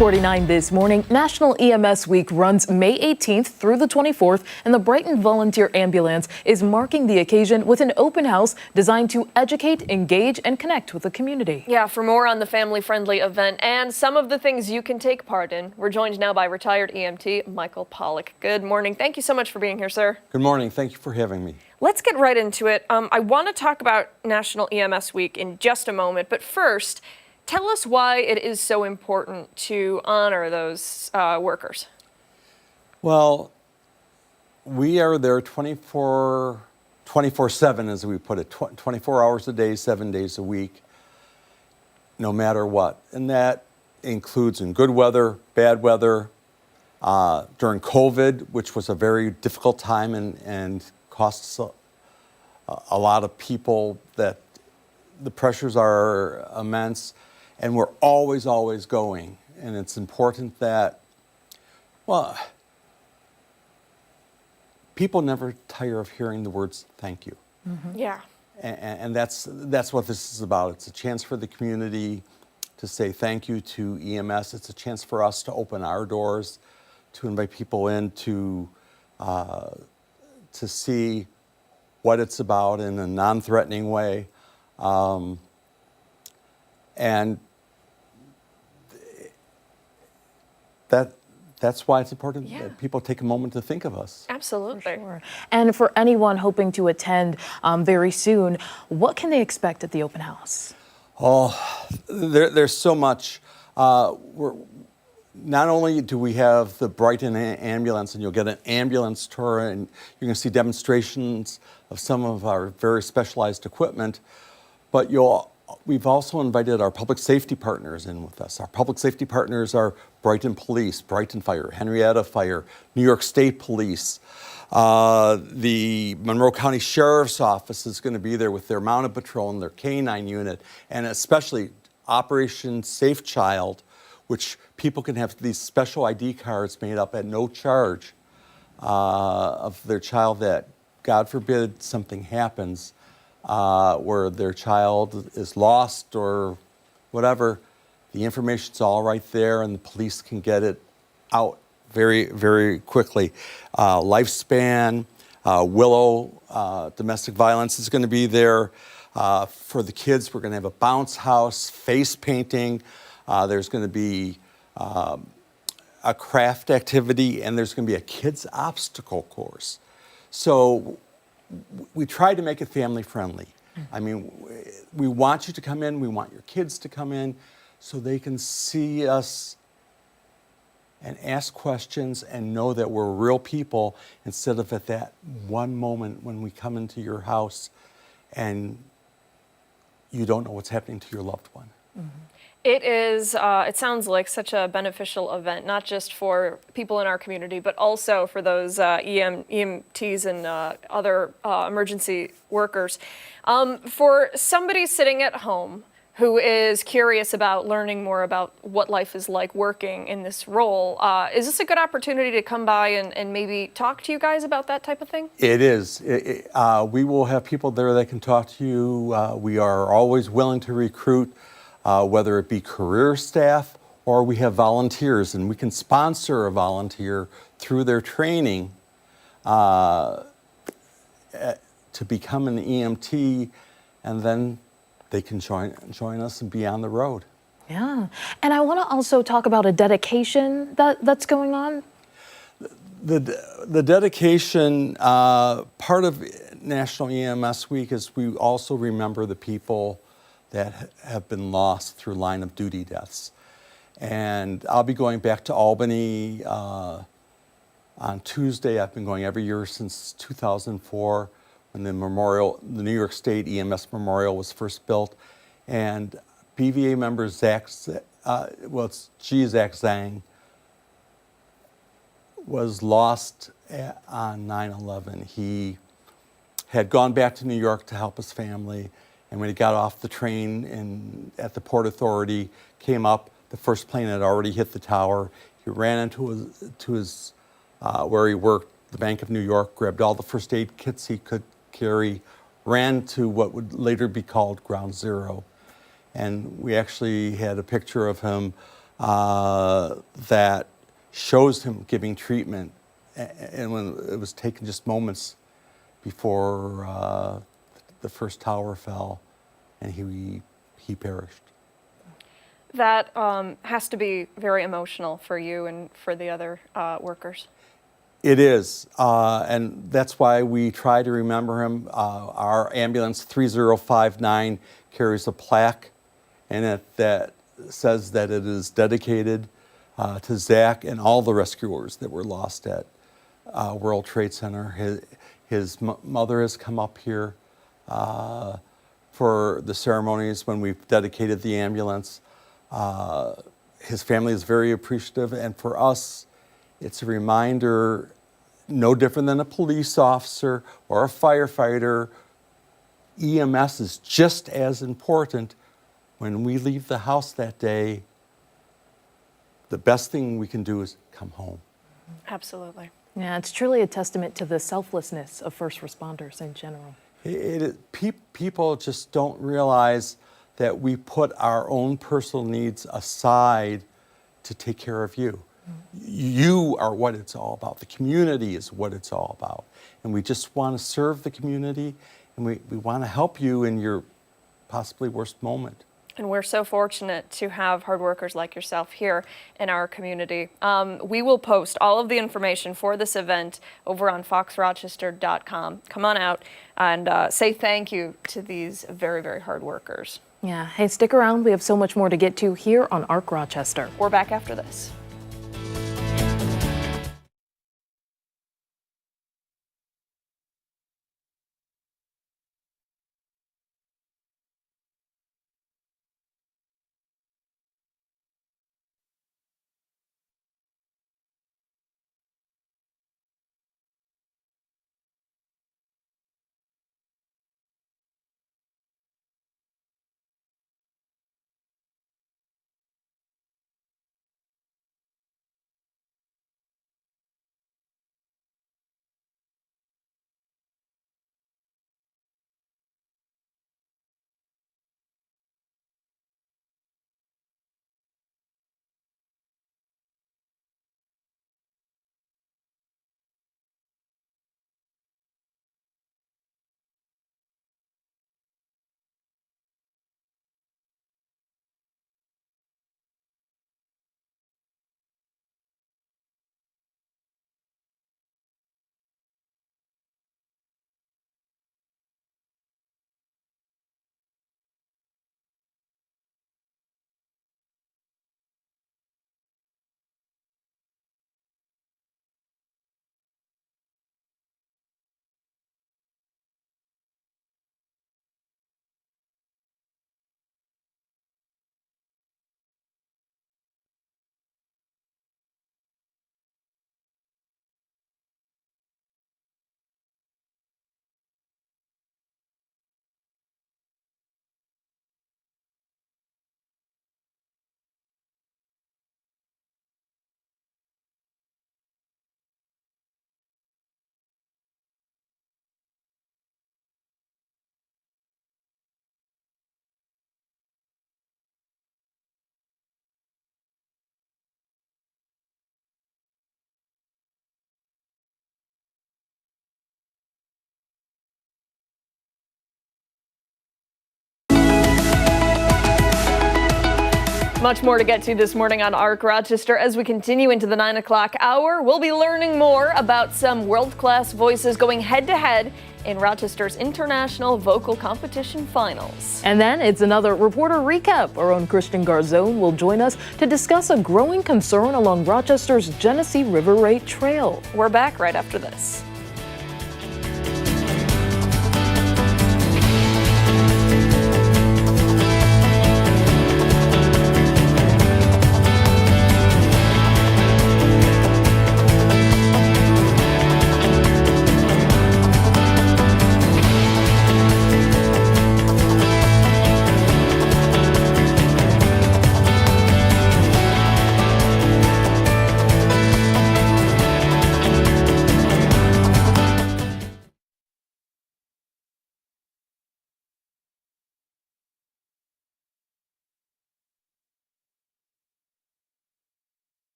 6:49 this morning. National EMS Week runs May 18th through the 24th, and the Brighton Volunteer Ambulance is marking the occasion with an open house designed to educate, engage, and connect with the community. Yeah, for more on the family-friendly event and some of the things you can take part in, we're joined now by retired EMT Michael Pollock. Good morning. Thank you so much for being here, sir. Good morning. Thank you for having me. Let's get right into it. I want to talk about National EMS Week in just a moment, but first, tell us why it is so important to honor those workers. Well, we are there 24/7, as we put it, 24 hours a day, 7 days a week, no matter what. And that includes in good weather, bad weather, during COVID, which was a very difficult time and costs a lot of people, that the pressures are immense. And we're always, always going. And it's important that, well, people never tire of hearing the words thank you. Mm-hmm. Yeah. And that's what this is about. It's a chance for the community to say thank you to EMS. It's a chance for us to open our doors, to invite people in to see what it's about in a non-threatening way. And that's why it's important that people take a moment to think of us. Absolutely. For sure. And for anyone hoping to attend very soon, what can they expect at the open house? Oh, there's so much. Not only do we have the Brighton ambulance, and you'll get an ambulance tour, and you're going to see demonstrations of some of our very specialized equipment, but we've also invited our public safety partners in with us. Our public safety partners are Brighton Police, Brighton Fire, Henrietta Fire, New York State Police. The Monroe County Sheriff's Office is going to be there with their mounted patrol and their K-9 unit, and especially Operation Safe Child, which people can have these special ID cards made up at no charge of their child that, God forbid, something happens where their child is lost or whatever. The information's all right there, and the police can get it out very, very quickly. Lifespan, Willow, domestic violence is going to be there. For the kids, we're going to have a bounce house, face painting. There's going to be a craft activity, and there's going to be a kids' obstacle course. So we try to make it family friendly. I mean, we want you to come in, we want your kids to come in so they can see us and ask questions and know that we're real people, instead of at that one moment when we come into your house and you don't know what's happening to your loved one. Mm-hmm. It is, it sounds like such a beneficial event, not just for people in our community, but also for those EMTs and other emergency workers. For somebody sitting at home who is curious about learning more about what life is like working in this role, is this a good opportunity to come by and maybe talk to you guys about that type of thing? It is. We will have people there that can talk to you. We are always willing to recruit, whether it be career staff or we have volunteers, and we can sponsor a volunteer through their training to become an EMT, and then they can join us and be on the road. Yeah. And I want to also talk about a dedication that's going on. The dedication, part of National EMS Week is we also remember the people that have been lost through line of duty deaths. And I'll be going back to Albany on Tuesday. I've been going every year since 2004, when the New York State EMS Memorial was first built. And BVA member Zach Zhang was lost on 9/11. He had gone back to New York to help his family, and when he got off the train at the Port Authority, came up, the first plane had already hit the tower. He ran into his where he worked, the Bank of New York, grabbed all the first aid kits he could carry, ran to what would later be called Ground Zero. And we actually had a picture of him that shows him giving treatment, and when it was taken just moments before the first tower fell, and he perished. That has to be very emotional for you and for the other workers. It is, and that's why we try to remember him. Our ambulance 3059 carries a plaque, and that says that it is dedicated to Zach and all the rescuers that were lost at World Trade Center. His mother has come up here for the ceremonies when we've dedicated the ambulance. His family is very appreciative, and for us, it's a reminder, no different than a police officer or a firefighter. EMS is just as important. When we leave the house that day, the best thing we can do is come home. Absolutely. Yeah, it's truly a testament to the selflessness of first responders in general. People just don't realize that we put our own personal needs aside to take care of you. You are what it's all about. The community is what it's all about. And we just want to serve the community, and we want to help you in your possibly worst moment. And we're so fortunate to have hard workers like yourself here in our community. We will post all of the information for this event over on foxrochester.com. Come on out and say thank you to these very, very hard workers. Yeah, hey, stick around. We have so much more to get to here on ARC Rochester. We're back after this. Much more to get to this morning on ARC Rochester. As we continue into the 9 o'clock hour, we'll be learning more about some world-class voices going head-to-head in Rochester's International Vocal Competition Finals. And then it's another reporter recap. Our own Christian Garzone will join us to discuss a growing concern along Rochester's Genesee River Rate Trail. We're back right after this.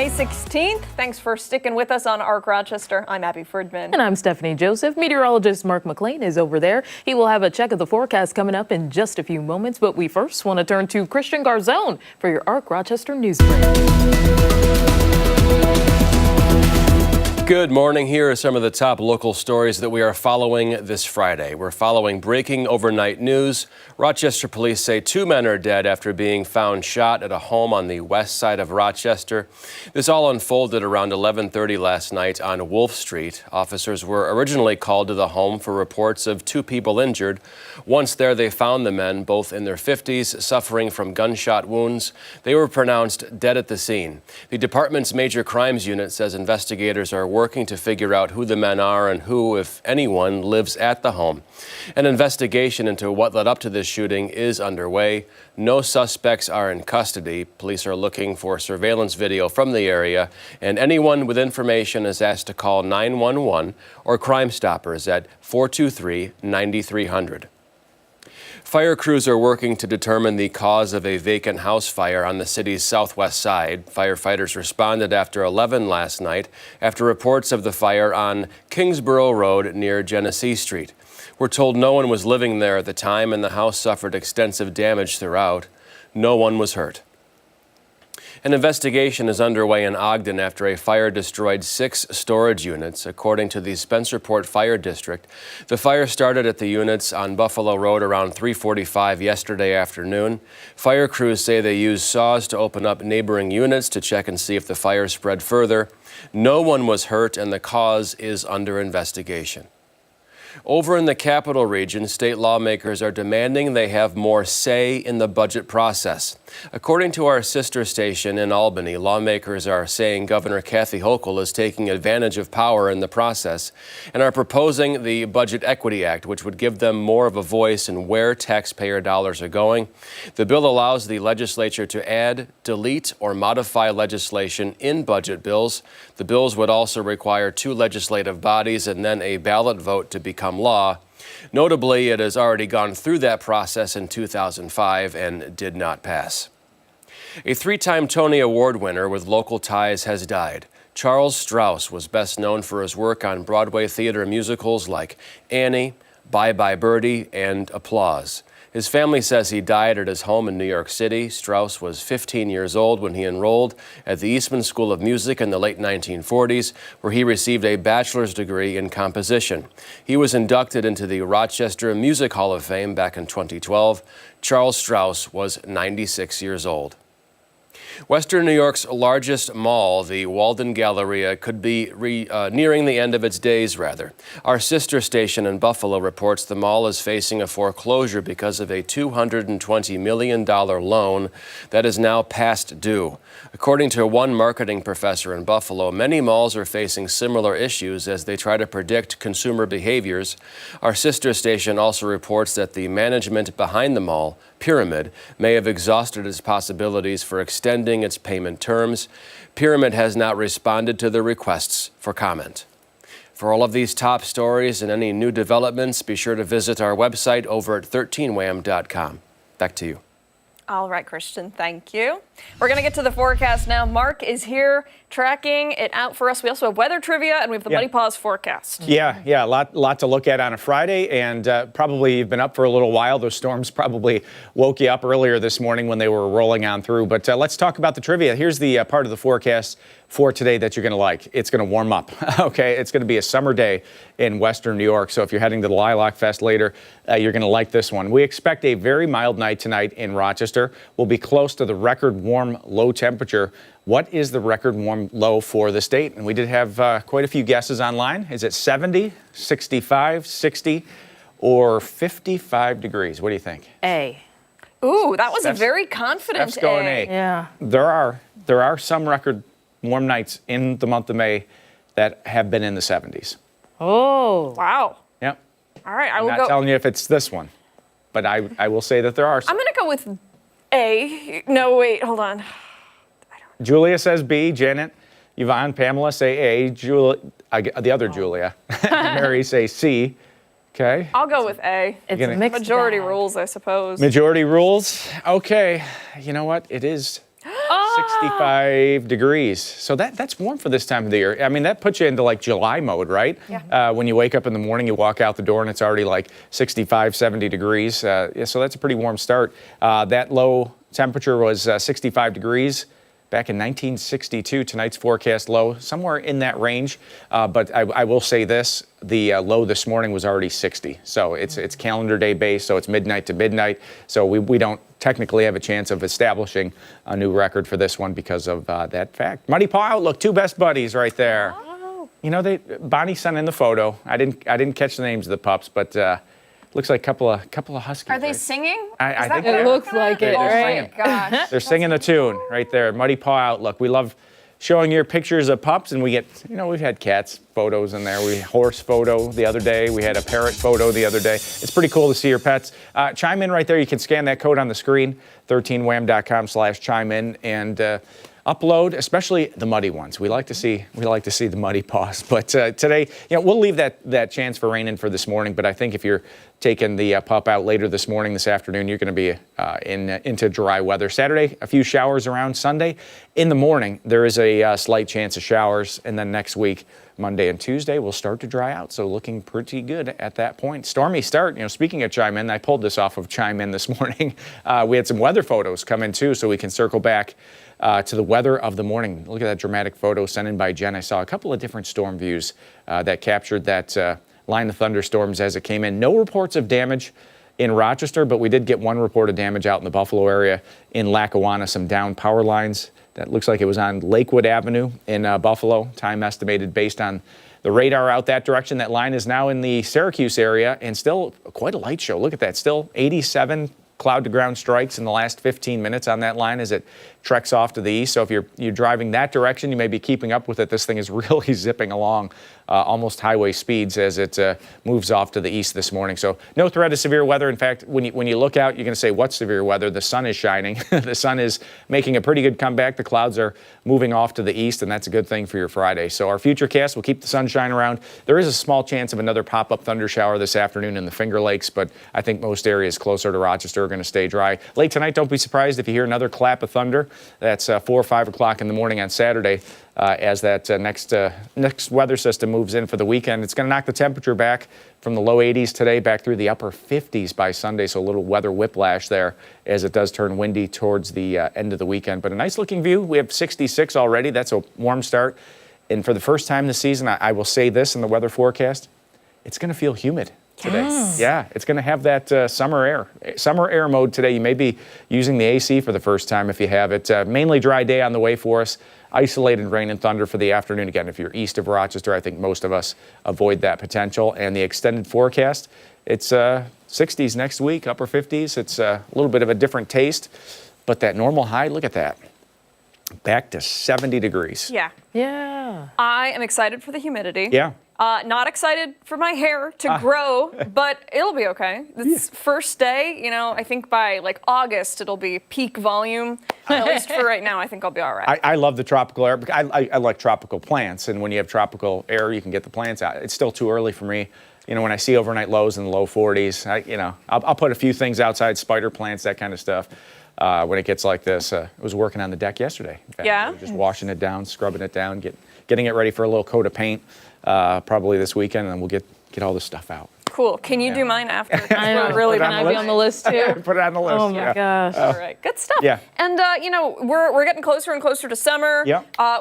May 16th. Thanks for sticking with us on ARC Rochester. I'm Abby Fridman. And I'm Stephanie Joseph. Meteorologist Mark McLean is over there. He will have a check of the forecast coming up in just a few moments. But we first want to turn to Christian Garzone for your ARC Rochester News Break. Good morning. Here are some of the top local stories that we are following this Friday. We're following breaking overnight news. Rochester police say 2 men are dead after being found shot at a home on the west side of Rochester. This all unfolded around 11:30 last night on Wolf Street. Officers were originally called to the home for reports of 2 people injured. Once there, they found the men, both in their 50s, suffering from gunshot wounds. They were pronounced dead at the scene. The department's major crimes unit says investigators are working to figure out who the men are and who, if anyone, lives at the home. An investigation into what led up to this shooting is underway. No suspects are in custody. Police are looking for surveillance video from the area, and anyone with information is asked to call 911 or Crime Stoppers at 423-9300. Fire crews are working to determine the cause of a vacant house fire on the city's southwest side. Firefighters responded after 11 last night after reports of the fire on Kingsborough Road near Genesee Street. We're told no one was living there at the time and the house suffered extensive damage throughout. No one was hurt. An investigation is underway in Ogden after a fire destroyed 6 storage units. According to the Spencerport Fire District, the fire started at the units on Buffalo Road around 3:45 yesterday afternoon. Fire crews say they used saws to open up neighboring units to check and see if the fire spread further. No one was hurt and the cause is under investigation. Over in the Capital Region, state lawmakers are demanding they have more say in the budget process. According to our sister station in Albany, lawmakers are saying Governor Kathy Hochul is taking advantage of power in the process and are proposing the Budget Equity Act, which would give them more of a voice in where taxpayer dollars are going. The bill allows the legislature to add, delete, or modify legislation in budget bills. The bills would also require 2 legislative bodies and then a ballot vote to become law. Notably, it has already gone through that process in 2005 and did not pass. A 3-time Tony Award winner with local ties has died. Charles Strouse was best known for his work on Broadway theater musicals like Annie, Bye Bye Birdie, and Applause. His family says he died at his home in New York City. Strouse was 15 years old when he enrolled at the Eastman School of Music in the late 1940s, where he received a bachelor's degree in composition. He was inducted into the Rochester Music Hall of Fame back in 2012. Charles Strouse was 96 years old. Western New York's largest mall, the Walden Galleria, could be nearing the end of its days, rather. Our sister station in Buffalo reports the mall is facing a foreclosure because of a $220 million loan that is now past due. According to one marketing professor in Buffalo, many malls are facing similar issues as they try to predict consumer behaviors. Our sister station also reports that the management behind the mall, Pyramid, may have exhausted its possibilities for extending its payment terms. Pyramid has not responded to the requests for comment. For all of these top stories and any new developments, be sure to visit our website over at 13wham.com. Back to you. All right, Christian, thank you. We're going to get to the forecast now. Mark is here tracking it out for us. We also have weather trivia, and we have the Money Pause forecast. Yeah, a lot to look at on a Friday, and probably you've been up for a little while. Those storms probably woke you up earlier this morning when they were rolling on through. But let's talk about the trivia. Here's the part of the forecast for today that you're going to like. It's going to warm up, okay? It's going to be a summer day in Western New York, so if you're heading to the Lilac Fest later, you're going to like this one. We expect a very mild night tonight in Rochester. We'll be close to the record warm low temperature. What is the record warm low for the state? And we did have quite a few guesses online. Is it 70, 65, 60, or 55 degrees? What do you think? A. Ooh, that was a very confident Steph's going A. Yeah. There are some record warm nights in the month of May that have been in the 70s. Oh. Wow. Yep. All right, I I'm will not go. telling you if it's this one, but I will say that there are some. I'm going to go with A. No, wait, hold on. Julia says B. Janet, Yvonne, Pamela say A. The other Julia. Mary say C. Okay. I'll go with A. It's a mixed majority bag. rules, I suppose. Majority rules. Okay. You know what? It is 65 degrees. So that's warm for this time of the year. I mean, that puts you into like July mode, right? Yeah. When you wake up in the morning, you walk out the door and it's already like 65, 70 degrees. So that's a pretty warm start. That low temperature was 65 degrees back in 1962. Tonight's forecast low, somewhere in that range. But I will say this, the low this morning was already 60. So it's calendar day based, so it's midnight to midnight. So we don't technically have a chance of establishing a new record for this one because of that fact. Muddy Paw Outlook, two best buddies right there. Oh. You know, Bonnie sent in the photo. I didn't catch the names of the pups, but looks like a couple of huskies. Are they right? singing? I think it looks like it, right? Oh my gosh. They're singing the tune right there. Muddy Paw Outlook. We love showing your pictures of pups, and we get, we've had cats photos in there. We had a horse photo the other day. We had a parrot photo the other day. It's pretty cool to see your pets. Chime in right there. You can scan that code on the screen, 13wham.com/chime in, and upload, especially the muddy ones. We like to see the muddy paws. But today, we'll leave that chance for rain in for this morning. But I think if you're taking the pup out later this morning, this afternoon, you're going to be into dry weather. Saturday, a few showers around. Sunday, in the morning, there is a slight chance of showers. And then next week, Monday and Tuesday, will start to dry out. So looking pretty good at that point. Stormy start. Speaking of Chime In, I pulled this off of Chime In this morning. We had some weather photos come in too, so we can circle back to the weather of the morning. Look at that dramatic photo sent in by Jen. I saw a couple of different storm views that captured that line of thunderstorms as it came in. No reports of damage in Rochester, but we did get one report of damage out in the Buffalo area in Lackawanna, some downed power lines. That looks like it was on Lakewood Avenue in Buffalo. Time estimated based on the radar out that direction. That line is now in the Syracuse area and still quite a light show. Look at that, still 87 cloud to ground strikes in the last 15 minutes on that line as it treks off to the east. So if you're driving that direction, you may be keeping up with it. This thing is really zipping along almost highway speeds as it moves off to the east this morning. So no threat of severe weather. In fact, when you look out, you're going to say, what's severe weather? The sun is shining. The sun is making a pretty good comeback. The clouds are moving off to the east, and that's a good thing for your Friday. So our futurecast will keep the sunshine around. There is a small chance of another pop-up thunder shower this afternoon in the Finger Lakes, but I think most areas closer to Rochester are going to stay dry. Late tonight, don't be surprised if you hear another clap of thunder. That's 4 or 5 o'clock in the morning on Saturday as that next weather system moves in for the weekend. It's going to knock the temperature back from the low 80s today back through the upper 50s by Sunday, so a little weather whiplash there as it does turn windy towards the end of the weekend. But a nice looking view. We have 66 already. That's a warm start. And for the first time this season, I will say this in the weather forecast, it's going to feel humid today. Yes. Yeah, it's going to have that summer air mode today. You may be using the AC for the first time if you have it. Mainly dry day on the way for us. Isolated rain and thunder for the afternoon. Again, if you're east of Rochester, I think most of us avoid that potential. And the extended forecast, it's 60s next week, upper 50s. It's a little bit of a different taste, but that normal high, look at that. Back to 70 degrees. Yeah. Yeah. I am excited for the humidity. Yeah. Not excited for my hair to grow, but it'll be okay. This first day, I think by like August, it'll be peak volume. At least for right now, I think I'll be all right. I love the tropical air. I like tropical plants, and when you have tropical air, you can get the plants out. It's still too early for me. When I see overnight lows in the low 40s, I'll put a few things outside, spider plants, that kind of stuff. When it gets like this, I was working on the deck yesterday. In fact, yeah. Just washing it down, scrubbing it down, getting it ready for a little coat of paint. Probably this weekend, and then we'll get all this stuff out. Cool. Can you do mine after? I know. Really Can I be on the list too? Put it on the list. Oh my gosh. All right. Good stuff. Yeah. And we're getting closer and closer to summer,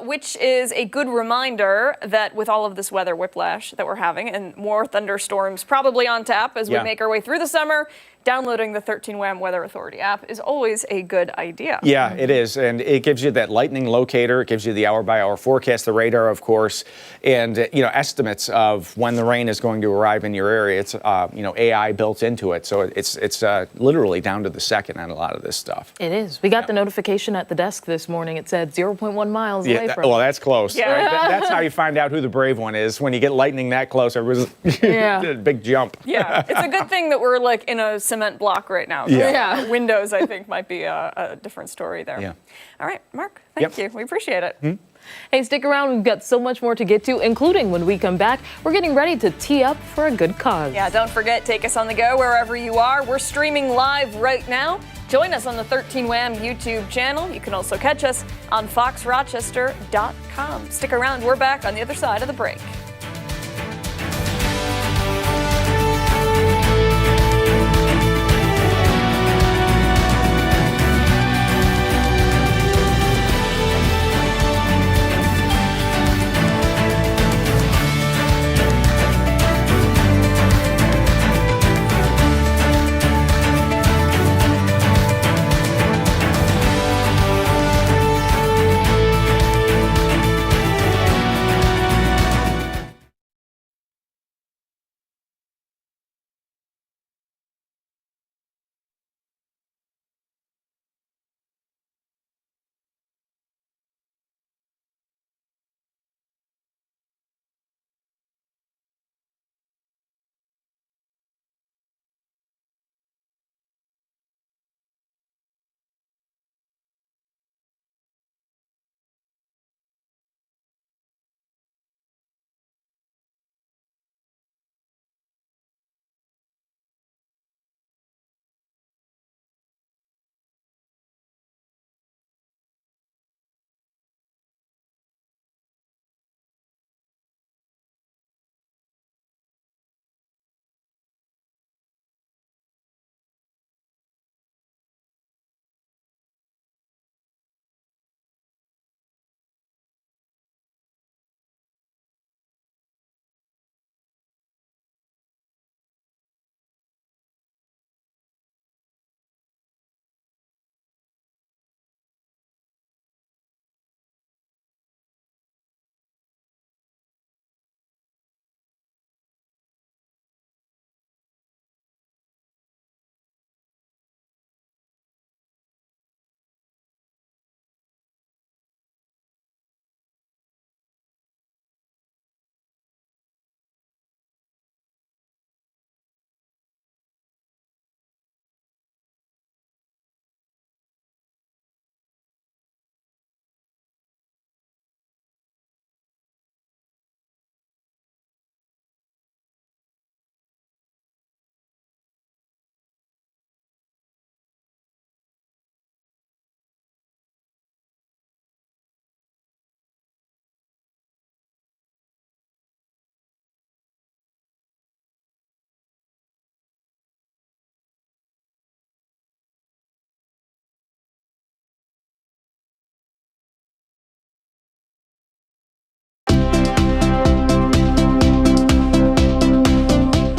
which is a good reminder that with all of this weather whiplash that we're having and more thunderstorms probably on tap as we make our way through the summer, downloading the 13 Wham Weather Authority app is always a good idea. Yeah, it is. And it gives you that lightning locator. It gives you the hour-by-hour forecast, the radar, of course, and, estimates of when the rain is going to arrive in your area. It's, AI built into it. So it's literally down to the second on a lot of this stuff. It is. We got the notification at the desk this morning. It said 0.1 miles away from well, that's close. Yeah. Right? That's how you find out who the brave one is. When you get lightning that close, everybody's a big jump. Yeah, it's a good thing that we're like in a cement block right now. Yeah. Windows, I think, might be a different story there. Yeah. All right, Mark, thank you. We appreciate it. Hmm? Hey, stick around. We've got so much more to get to, including when we come back, we're getting ready to tee up for a good cause. Yeah, don't forget, take us on the go wherever you are. We're streaming live right now. Join us on the 13 Wham YouTube channel. You can also catch us on foxrochester.com. Stick around. We're back on the other side of the break.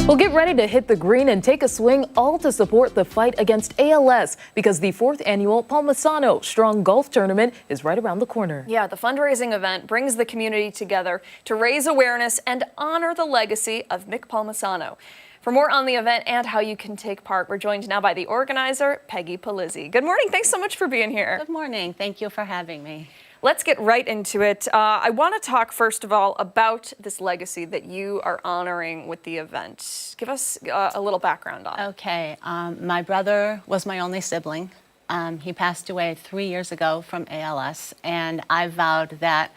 Well, get ready to hit the green and take a swing, all to support the fight against ALS, because the 4th annual Palmisano Strong Golf Tournament is right around the corner. Yeah, the fundraising event brings the community together to raise awareness and honor the legacy of Mick Palmisano. For more on the event and how you can take part, we're joined now by the organizer, Peggy Palizzi. Good morning. Thanks so much for being here. Good morning. Thank you for having me. Let's get right into it. I want to talk, first of all, about this legacy that you are honoring with the event. Give us a little background on it. Okay. My brother was my only sibling. He passed away 3 years ago from ALS, and I vowed that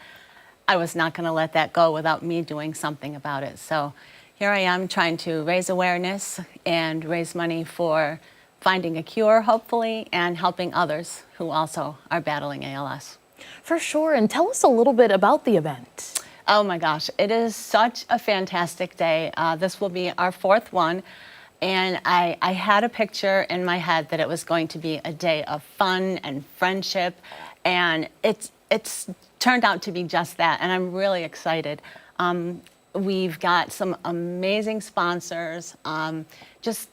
I was not going to let that go without me doing something about it. So here I am trying to raise awareness and raise money for finding a cure, hopefully, and helping others who also are battling ALS. For sure, and tell us a little bit about the event. Oh my gosh, it is such a fantastic day. This will be our 4th one, and I had a picture in my head that it was going to be a day of fun and friendship, and it's turned out to be just that, and I'm really excited. We've got some amazing sponsors. It's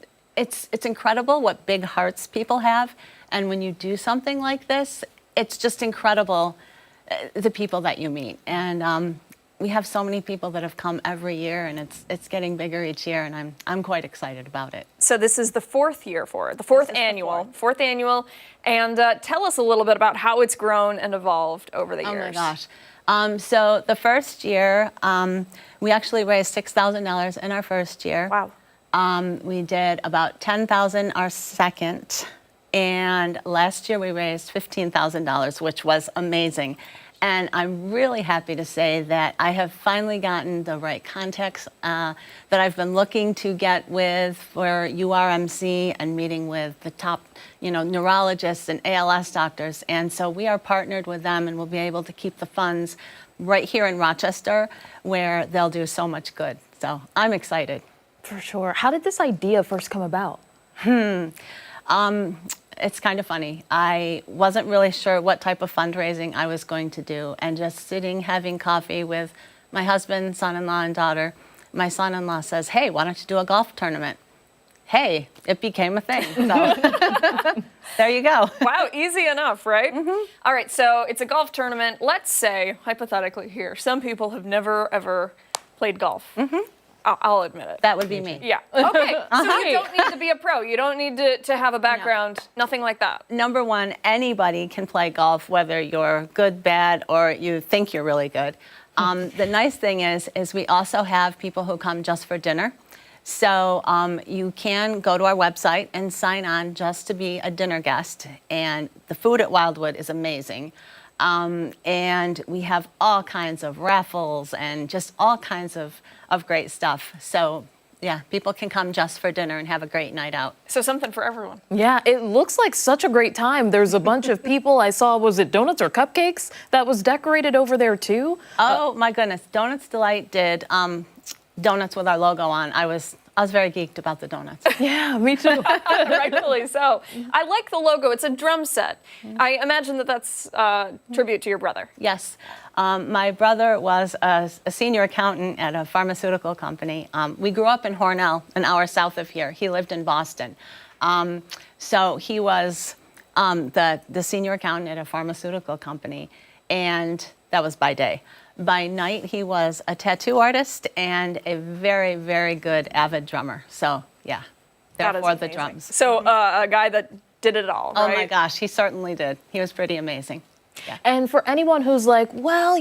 incredible what big hearts people have, and when you do something like this, it's just incredible, the people that you meet. And we have so many people that have come every year, and it's getting bigger each year, and I'm quite excited about it. So this is the 4th year for it, the 4th annual. And tell us a little bit about how it's grown and evolved over the years. Oh my gosh. So the first year, we actually raised $6,000 in our first year. Wow. We did about $10,000 our second. And last year we raised $15,000, which was amazing. And I'm really happy to say that I have finally gotten the right contacts that I've been looking to get with for URMC and meeting with the top, neurologists and ALS doctors. And so we are partnered with them, and we'll be able to keep the funds right here in Rochester, where they'll do so much good. So I'm excited. For sure. How did this idea first come about? It's kind of funny. I wasn't really sure what type of fundraising I was going to do, and just sitting having coffee with my husband, son-in-law, and daughter, my son-in-law says, "Hey, why don't you do a golf tournament?" Hey, it became a thing. So there you go. Wow, easy enough, right? All right, so it's a golf tournament. Let's say, hypothetically here, some people have never, ever played golf. I'll admit it. That would be me. Yeah. Okay. So you don't need to be a pro. You don't need to have a background. Nothing like that. Number one, anybody can play golf, whether you're good, bad, or you think you're really good. The nice thing is we also have people who come just for dinner. So you can go to our website and sign on just to be a dinner guest. And the food at Wildwood is amazing. And we have all kinds of raffles and just all kinds of great stuff. So yeah, people can come just for dinner and have a great night out. So something for everyone. Yeah, it looks like such a great time. There's a bunch of people. I saw, was it donuts or cupcakes that was decorated over there too? Oh my goodness, Donuts Delight did donuts with our logo on. I was very geeked about the donuts. Yeah, me too. Rightfully so. I like the logo. It's a drum set. I imagine that's tribute to your brother. Yes. My brother was a senior accountant at a pharmaceutical company. We grew up in Hornell, an hour south of here. He lived in Boston. So he was the senior accountant at a pharmaceutical company, and that was by day. By night, he was a tattoo artist and a very, very good avid drummer. So yeah, therefore the drums. So a guy that did it all, right? Oh my gosh, he certainly did. He was pretty amazing. Yeah. And for anyone who's like, well,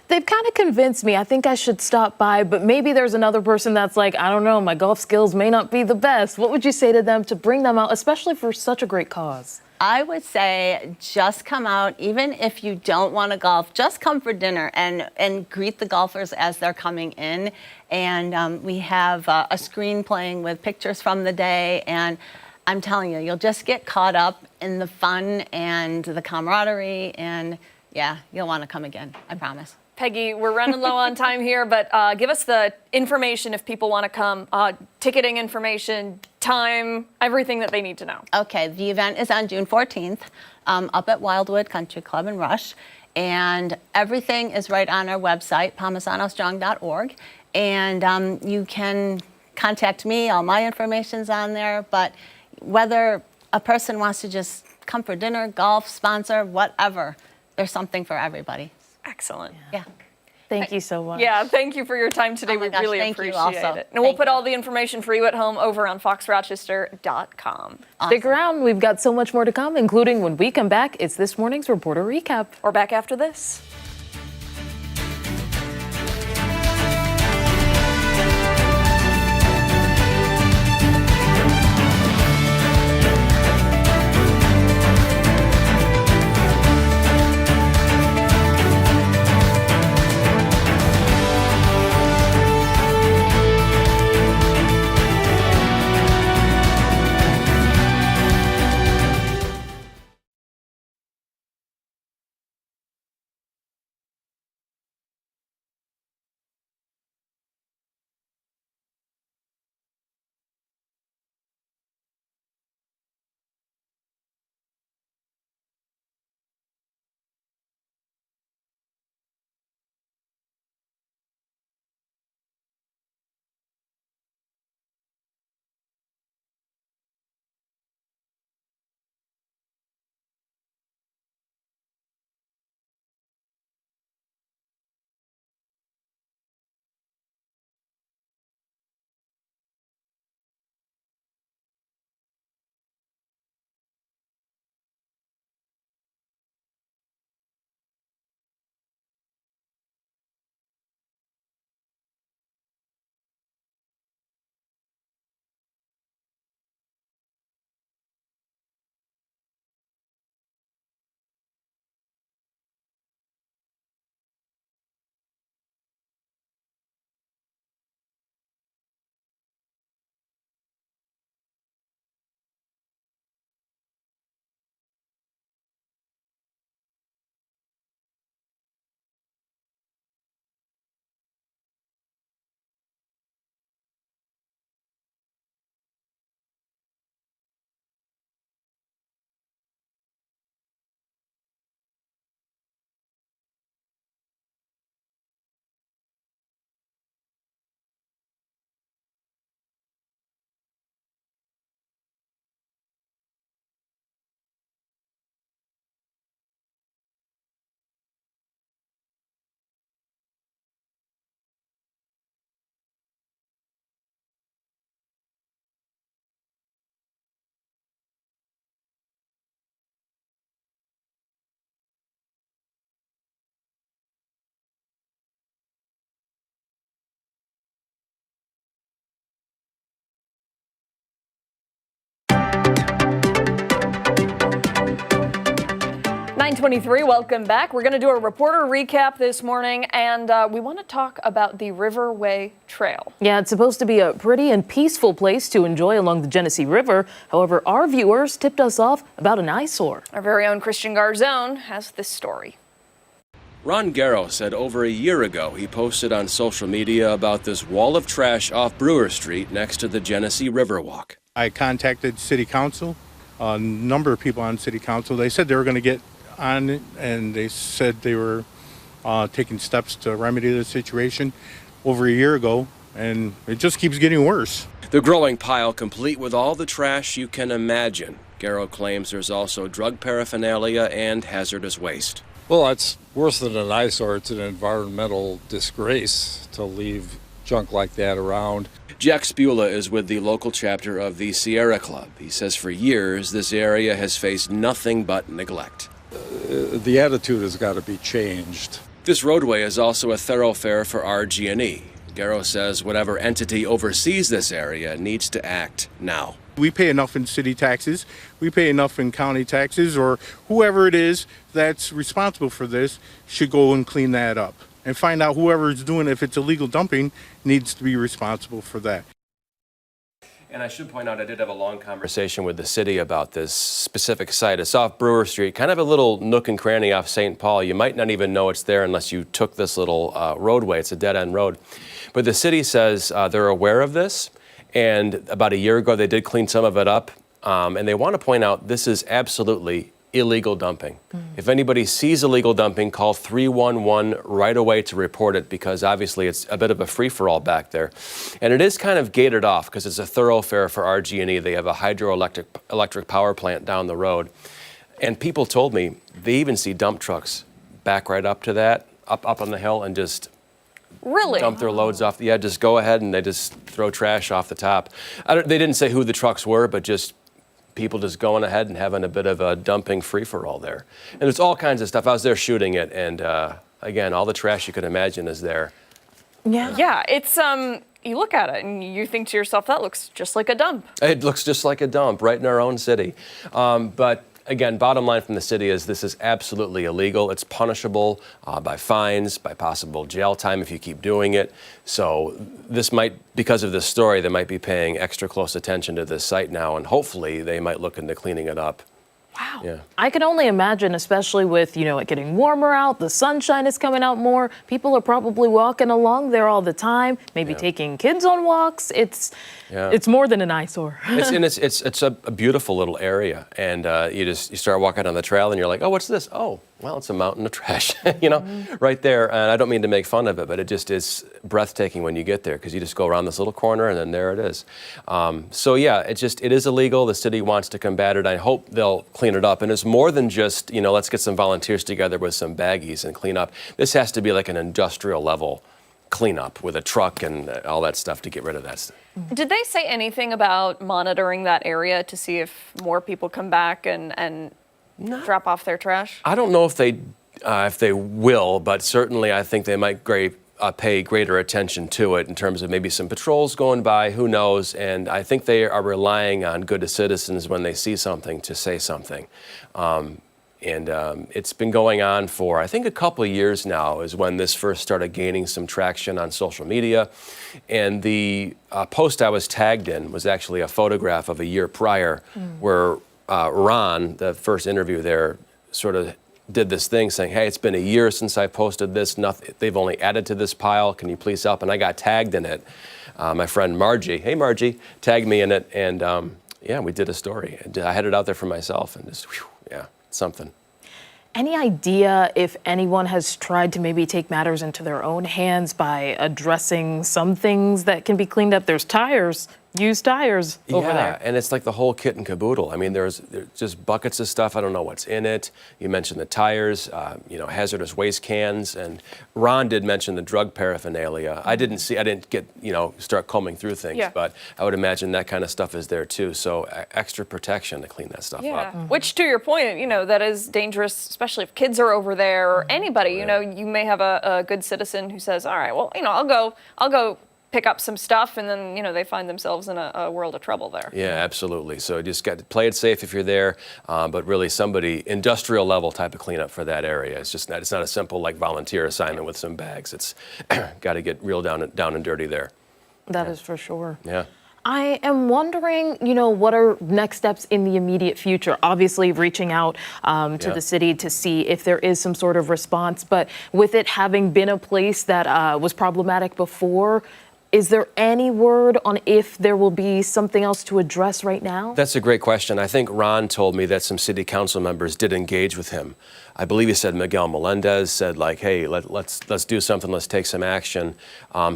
they've kind of convinced me, I think I should stop by, but maybe there's another person that's like, I don't know, my golf skills may not be the best. What would you say to them to bring them out, especially for such a great cause? I would say just come out, even if you don't want to golf, just come for dinner and greet the golfers as they're coming in. And we have a screen playing with pictures from the day. And I'm telling you, you'll just get caught up in the fun and the camaraderie. And yeah, you'll want to come again, I promise. Peggy, we're running low on time here, but give us the information if people want to come, ticketing information, time, everything that they need to know. Okay, the event is on June 14th up at Wildwood Country Club in Rush, and everything is right on our website, palmisanostrong.org, and you can contact me, all my information's on there, but whether a person wants to just come for dinner, golf, sponsor, whatever, there's something for everybody. Excellent. Yeah. Thank you so much. Yeah, thank you for your time today. We really appreciate it. And we'll put all the information for you at home over on foxrochester.com. Stick around. We've got so much more to come, including when we come back, it's this morning's Reporter Recap. Or back after this. 9:23, welcome back. We're going to do a reporter recap this morning, and we want to talk about the Riverway Trail. Yeah, it's supposed to be a pretty and peaceful place to enjoy along the Genesee River. However, our viewers tipped us off about an eyesore. Our very own Christian Garzone has this story. Ron Garrow said over a year ago he posted on social media about this wall of trash off Brewer Street next to the Genesee Riverwalk. I contacted City Council, a number of people on City Council. They said they were going to get on it, and they said they were taking steps to remedy the situation over a year ago, and it just keeps getting worse. The growing pile complete with all the trash you can imagine. Garrow claims there's also drug paraphernalia and hazardous waste. Well, it's worse than an eyesore. It's an environmental disgrace to leave junk like that around. Jack Spula is with the local chapter of the Sierra Club. He says for years this area has faced nothing but neglect. The attitude has got to be changed. This roadway is also a thoroughfare for RG&E. Garrow says whatever entity oversees this area needs to act now. We pay enough in city taxes, we pay enough in county taxes, or whoever it is that's responsible for this should go and clean that up and find out whoever is doing it, if it's illegal dumping, needs to be responsible for that. And I should point out I did have a long conversation with the city about this specific site. It's off Brewer Street, kind of a little nook and cranny off St. Paul. You might not even know it's there unless you took this little roadway. It's a dead-end road. But the city says they're aware of this. And about a year ago, they did clean some of it up. And they want to point out this is absolutely illegal dumping. If anybody sees illegal dumping, call 311 right away to report it, because obviously it's a bit of a free-for-all back there. And it is kind of gated off because it's a thoroughfare for RG&E. They have a hydroelectric power plant down the road. And people told me they even see dump trucks back right up to that, up on the hill, and just Really? dump their loads off. Yeah, just go ahead and they just throw trash off the top. They didn't say who the trucks were, but just people just going ahead and having a bit of a dumping free-for-all there. And there's all kinds of stuff. I was there shooting it, and again, all the trash you could imagine is there. Yeah. Yeah, it's, you look at it and you think to yourself, that looks just like a dump. It looks just like a dump right in our own city. But again, bottom line from the city is this is absolutely illegal. It's punishable by fines, by possible jail time if you keep doing it. So this might, because of this story, they might be paying extra close attention to this site now, and hopefully they might look into cleaning it up. Wow. Yeah. I can only imagine, especially with, it getting warmer out, the sunshine is coming out more. People are probably walking along there all the time, maybe taking kids on walks. It's more than an eyesore. It's a beautiful little area, and you start walking on the trail and you're like, oh, what's this? Oh, well, it's a mountain of trash, right there. And I don't mean to make fun of it, but it just is breathtaking when you get there, because you just go around this little corner and then there it is. So yeah, it is illegal. The city wants to combat it. I hope they'll clean it up. And it's more than just, let's get some volunteers together with some baggies and clean up. This has to be like an industrial level cleanup with a truck and all that stuff to get rid of that stuff. Did they say anything about monitoring that area to see if more people come back and drop off their trash? I don't know if they will, but certainly I think they might pay greater attention to it in terms of maybe some patrols going by, who knows, and I think they are relying on good citizens when they see something to say something. It's been going on for, I think, a couple of years now is when this first started gaining some traction on social media. And the post I was tagged in was actually a photograph of a year prior where Ron, the first interview there, sort of did this thing saying, hey, it's been a year since I posted this. They've only added to this pile. Can you please help? And I got tagged in it. My friend Margie, hey Margie, tagged me in it. And we did a story. I had it out there for myself, and just, something. Any idea if anyone has tried to maybe take matters into their own hands by addressing some things that can be cleaned up? There's used tires over there. And it's like the whole kit and caboodle. I mean, there's just buckets of stuff. I don't know what's in it. You mentioned the tires, hazardous waste cans, and Ron did mention the drug paraphernalia. I didn't get, start combing through things, but I would imagine that kind of stuff is there too. So extra protection to clean that stuff up. Which, to your point, that is dangerous, especially if kids are over there or anybody. You may have a good citizen who says, all right, well, I'll go pick up some stuff, and then, you know, they find themselves in a world of trouble there. Yeah, absolutely. So you just got to play it safe if you're there, but really somebody industrial level type of cleanup for that area. It's not a simple like volunteer assignment with some bags. It's got to get real down and dirty there. That is for sure. Yeah. I am wondering, you know, what are next steps in the immediate future? Obviously, reaching out to the city to see if there is some sort of response. But with it having been a place that was problematic before, is there any word on if there will be something else to address right now? That's a great question. I think Ron told me that some city council members did engage with him. I believe he said Miguel Melendez said like, hey, let's do something, let's take some action.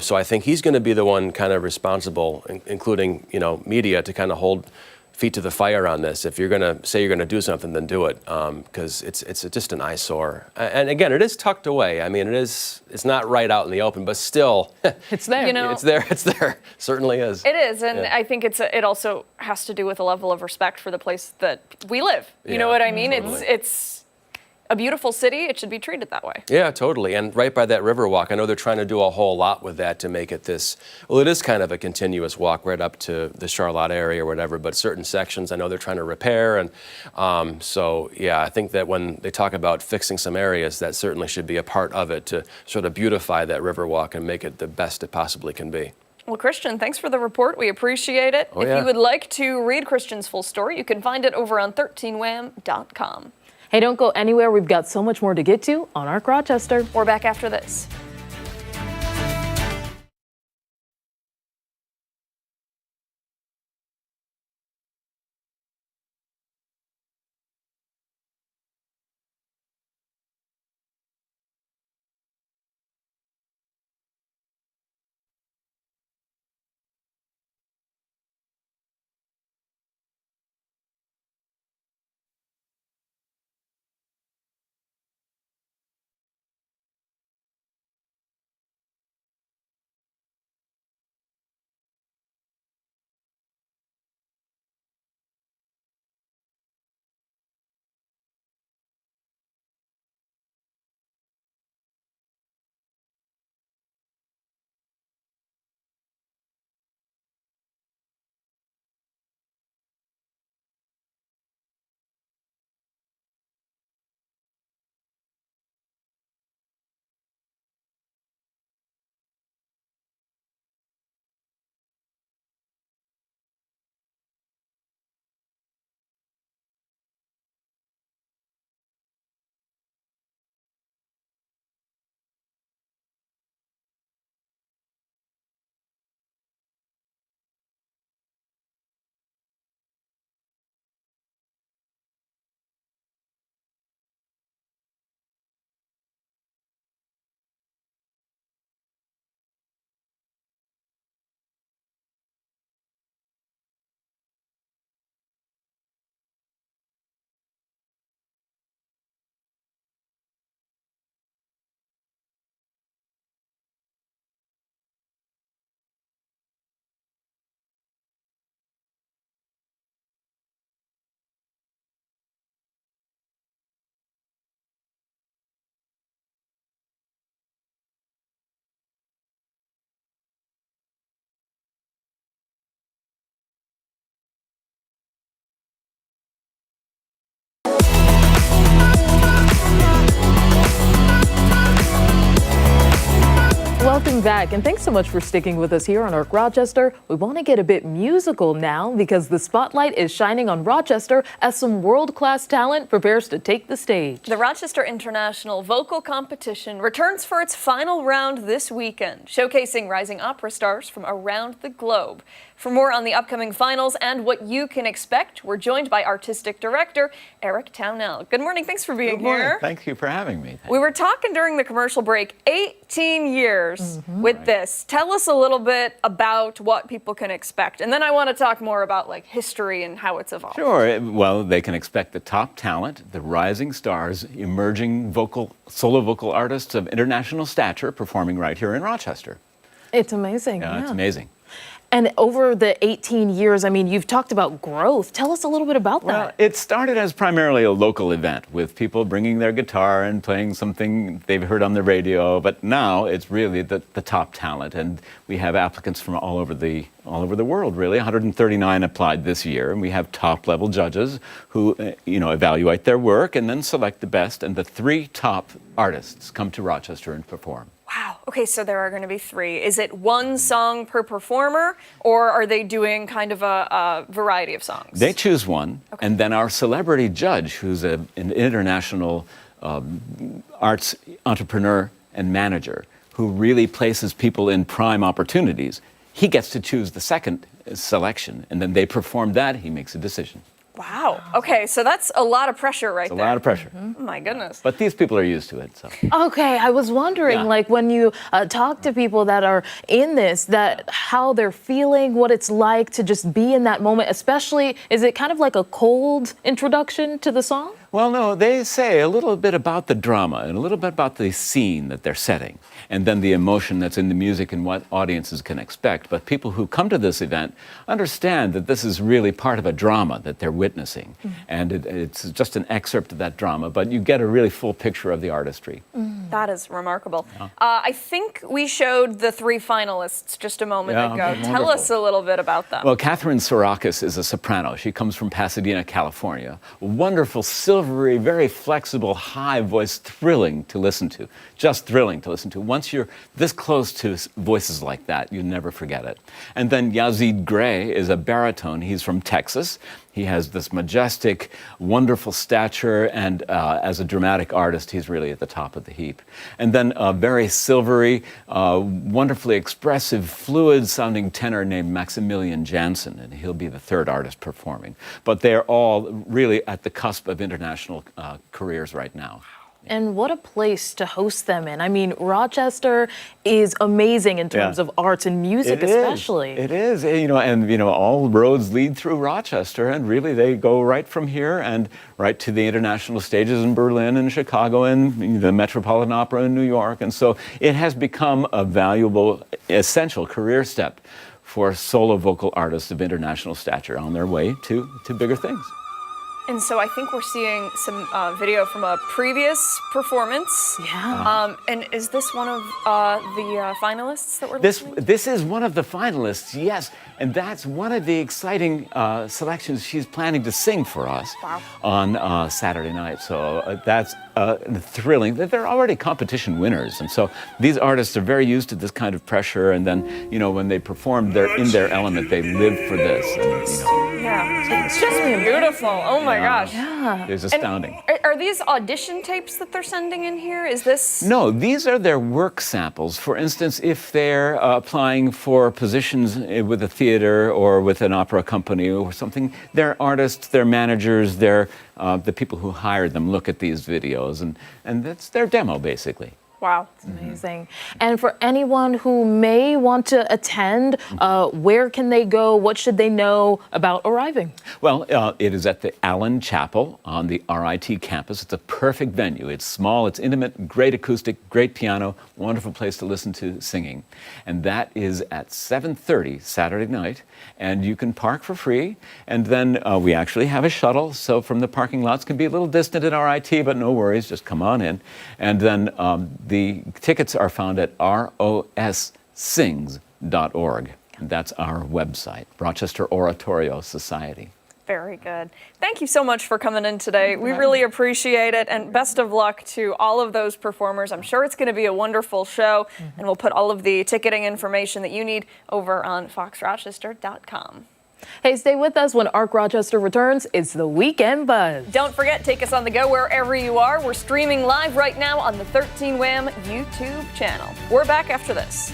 So I think he's going to be the one kind of responsible, including, you know, media, to kind of hold feet to the fire on this. If you're going to say you're going to do something, then do it, because it's just an eyesore. And again, it is tucked away. I mean, it's not right out in the open, but still, it's there. You know, it's there. Certainly is. It is, and I think it also has to do with a level of respect for the place that we live. You know what I mean? Totally. It's a beautiful city. It should be treated that way. Yeah, totally. And right by that river walk, I know they're trying to do a whole lot with that to make it it is kind of a continuous walk right up to the Charlotte area or whatever, but certain sections I know they're trying to repair. And so, yeah, I think that when they talk about fixing some areas, that certainly should be a part of it to sort of beautify that river walk and make it the best it possibly can be. Well, Christian, thanks for the report. We appreciate it. Oh, if yeah. you would like to read Christian's full story, you can find it over on 13wham.com. Hey, don't go anywhere. We've got so much more to get to on Arc Rochester. We're back after this. Welcome back, and thanks so much for sticking with us here on Arc Rochester. We want to get a bit musical now because the spotlight is shining on Rochester as some world-class talent prepares to take the stage. The Rochester International Vocal Competition returns for its final round this weekend, showcasing rising opera stars from around the globe. For more on the upcoming finals and what you can expect, we're joined by Artistic Director Eric Townell. Good morning. Thanks for being here. Thank you for having me. We were talking during the commercial break, 18 years with this. Tell us a little bit about what people can expect. And then I want to talk more about like history and how it's evolved. Sure. Well, they can expect the top talent, the rising stars, emerging solo vocal artists of international stature performing right here in Rochester. It's amazing. It's amazing. And over the 18 years, I mean, you've talked about growth. Tell us a little bit about Well, that. it started as primarily a local event with people bringing their guitar and playing something they've heard on the radio. But now it's really the top talent, and we have applicants from all over the world. Really, 139 applied this year, and we have top-level judges who evaluate their work and then select the best. And the 3 top artists come to Rochester and perform. Wow. Okay, so there are going to be 3. Is it 1 song per performer, or are they doing kind of a variety of songs? They choose one, and then our celebrity judge, who's an international arts entrepreneur and manager, who really places people in prime opportunities, he gets to choose the second selection, and then they perform that, he makes a decision. Wow. Okay, so that's a lot of pressure right It's there. a lot of pressure. Oh my goodness. But these people are used to it, so. Okay, I was wondering, Yeah. like when you talk to people that are in this, that how they're feeling, what it's like to just be in that moment, especially, is it kind of like a cold introduction to the song? Well, no, they say a little bit about the drama and a little bit about the scene that they're setting, and then the emotion that's in the music and what audiences can expect. But people who come to this event understand that this is really part of a drama that they're witnessing, and it's just an excerpt of that drama, but you get a really full picture of the artistry. That is remarkable. I think we showed the 3 finalists just a moment Yeah, ago. okay, Tell wonderful. us a little bit about them. Well, Catherine Sorakis is a soprano. She comes from Pasadena, California. Wonderful, silvery, very flexible, high voice, thrilling to listen to. Just thrilling to listen to. Once you're this close to voices like that, you never forget it. And then Yazid Gray is a baritone. He's from Texas. He has this majestic, wonderful stature, and as a dramatic artist, he's really at the top of the heap. And then a very silvery, wonderfully expressive, fluid-sounding tenor named Maximilian Jansen, and he'll be the 3rd artist performing. But they're all really at the cusp of international careers right now. And what a place to host them in. I mean, Rochester is amazing in terms of arts and music, especially. It is, all roads lead through Rochester, and really they go right from here and right to the international stages in Berlin and Chicago and the Metropolitan Opera in New York. And so it has become a valuable, essential career step for solo vocal artists of international stature on their way to bigger things. And so I think we're seeing some video from a previous performance. Yeah. And is this one of the finalists that we're listening to? This is one of the finalists, yes. And that's one of the exciting selections she's planning to sing for us on Saturday night. So that's thrilling. They're already competition winners. And so these artists are very used to this kind of pressure. And then, when they perform, they're in their element. They live for this. And, Yeah. It's just beautiful. Oh my gosh. Yeah. it's astounding. And are these audition tapes that they're sending in here? Is this? No, these are their work samples. For instance, if they're applying for positions with a theater or with an opera company or something, their artists, their managers, the people who hired them look at these videos, and that's their demo, basically. Wow. It's amazing. And for anyone who may want to attend, where can they go? What should they know about arriving? Well, it is at the Allen Chapel on the RIT campus. It's a perfect venue. It's small, it's intimate, great acoustic, great piano, wonderful place to listen to singing. And that is at 7:30 Saturday night. And you can park for free. And then we actually have a shuttle. So from the parking lots can be a little distant at RIT, but no worries, just come on in. And then the tickets are found at rossings.org. That's our website, Rochester Oratorio Society. Very good. Thank you so much for coming in today. We really appreciate it, and best of luck to all of those performers. I'm sure it's going to be a wonderful show, and we'll put all of the ticketing information that you need over on foxrochester.com. Hey, stay with us when Arc Rochester returns. It's the Weekend Buzz. Don't forget, take us on the go wherever you are. We're streaming live right now on the 13 Wham YouTube channel. We're back after this.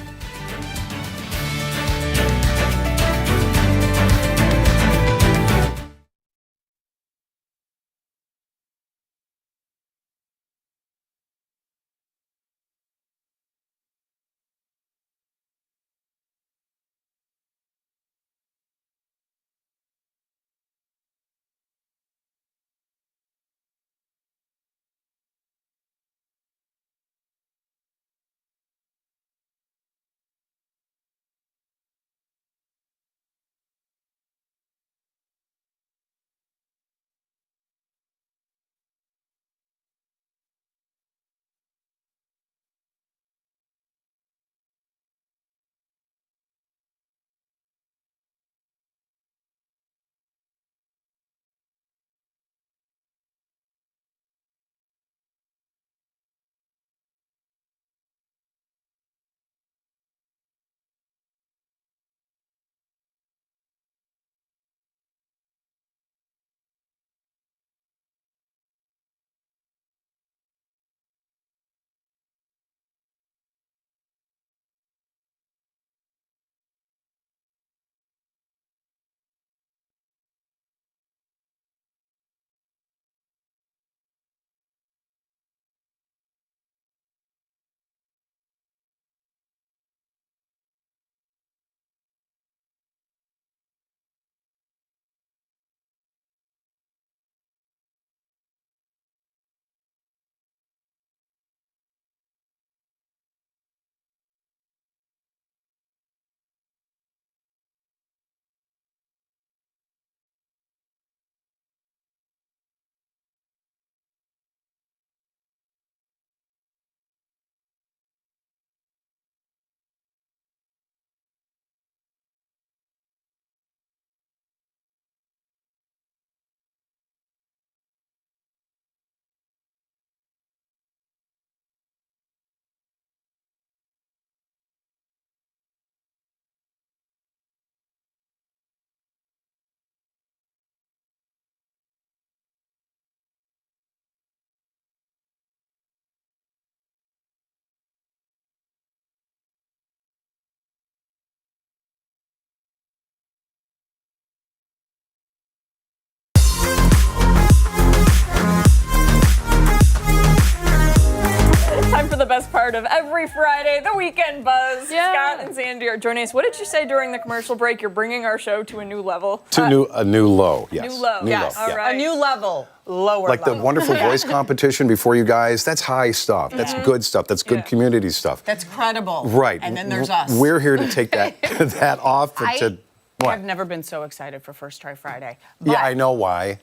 part of every Friday, the Weekend Buzz. Scott and Sandy are joining us. What did you say during the commercial break? You're bringing our show to a new level. A new low, yes. New low. Yes. All right. A new level, lower Like level. the wonderful voice competition before you guys, that's high stuff. That's good stuff. That's good community stuff. That's credible. Right. And then there's us. We're here to take that off. I've never been so excited for First Try Friday. Yeah, I know why.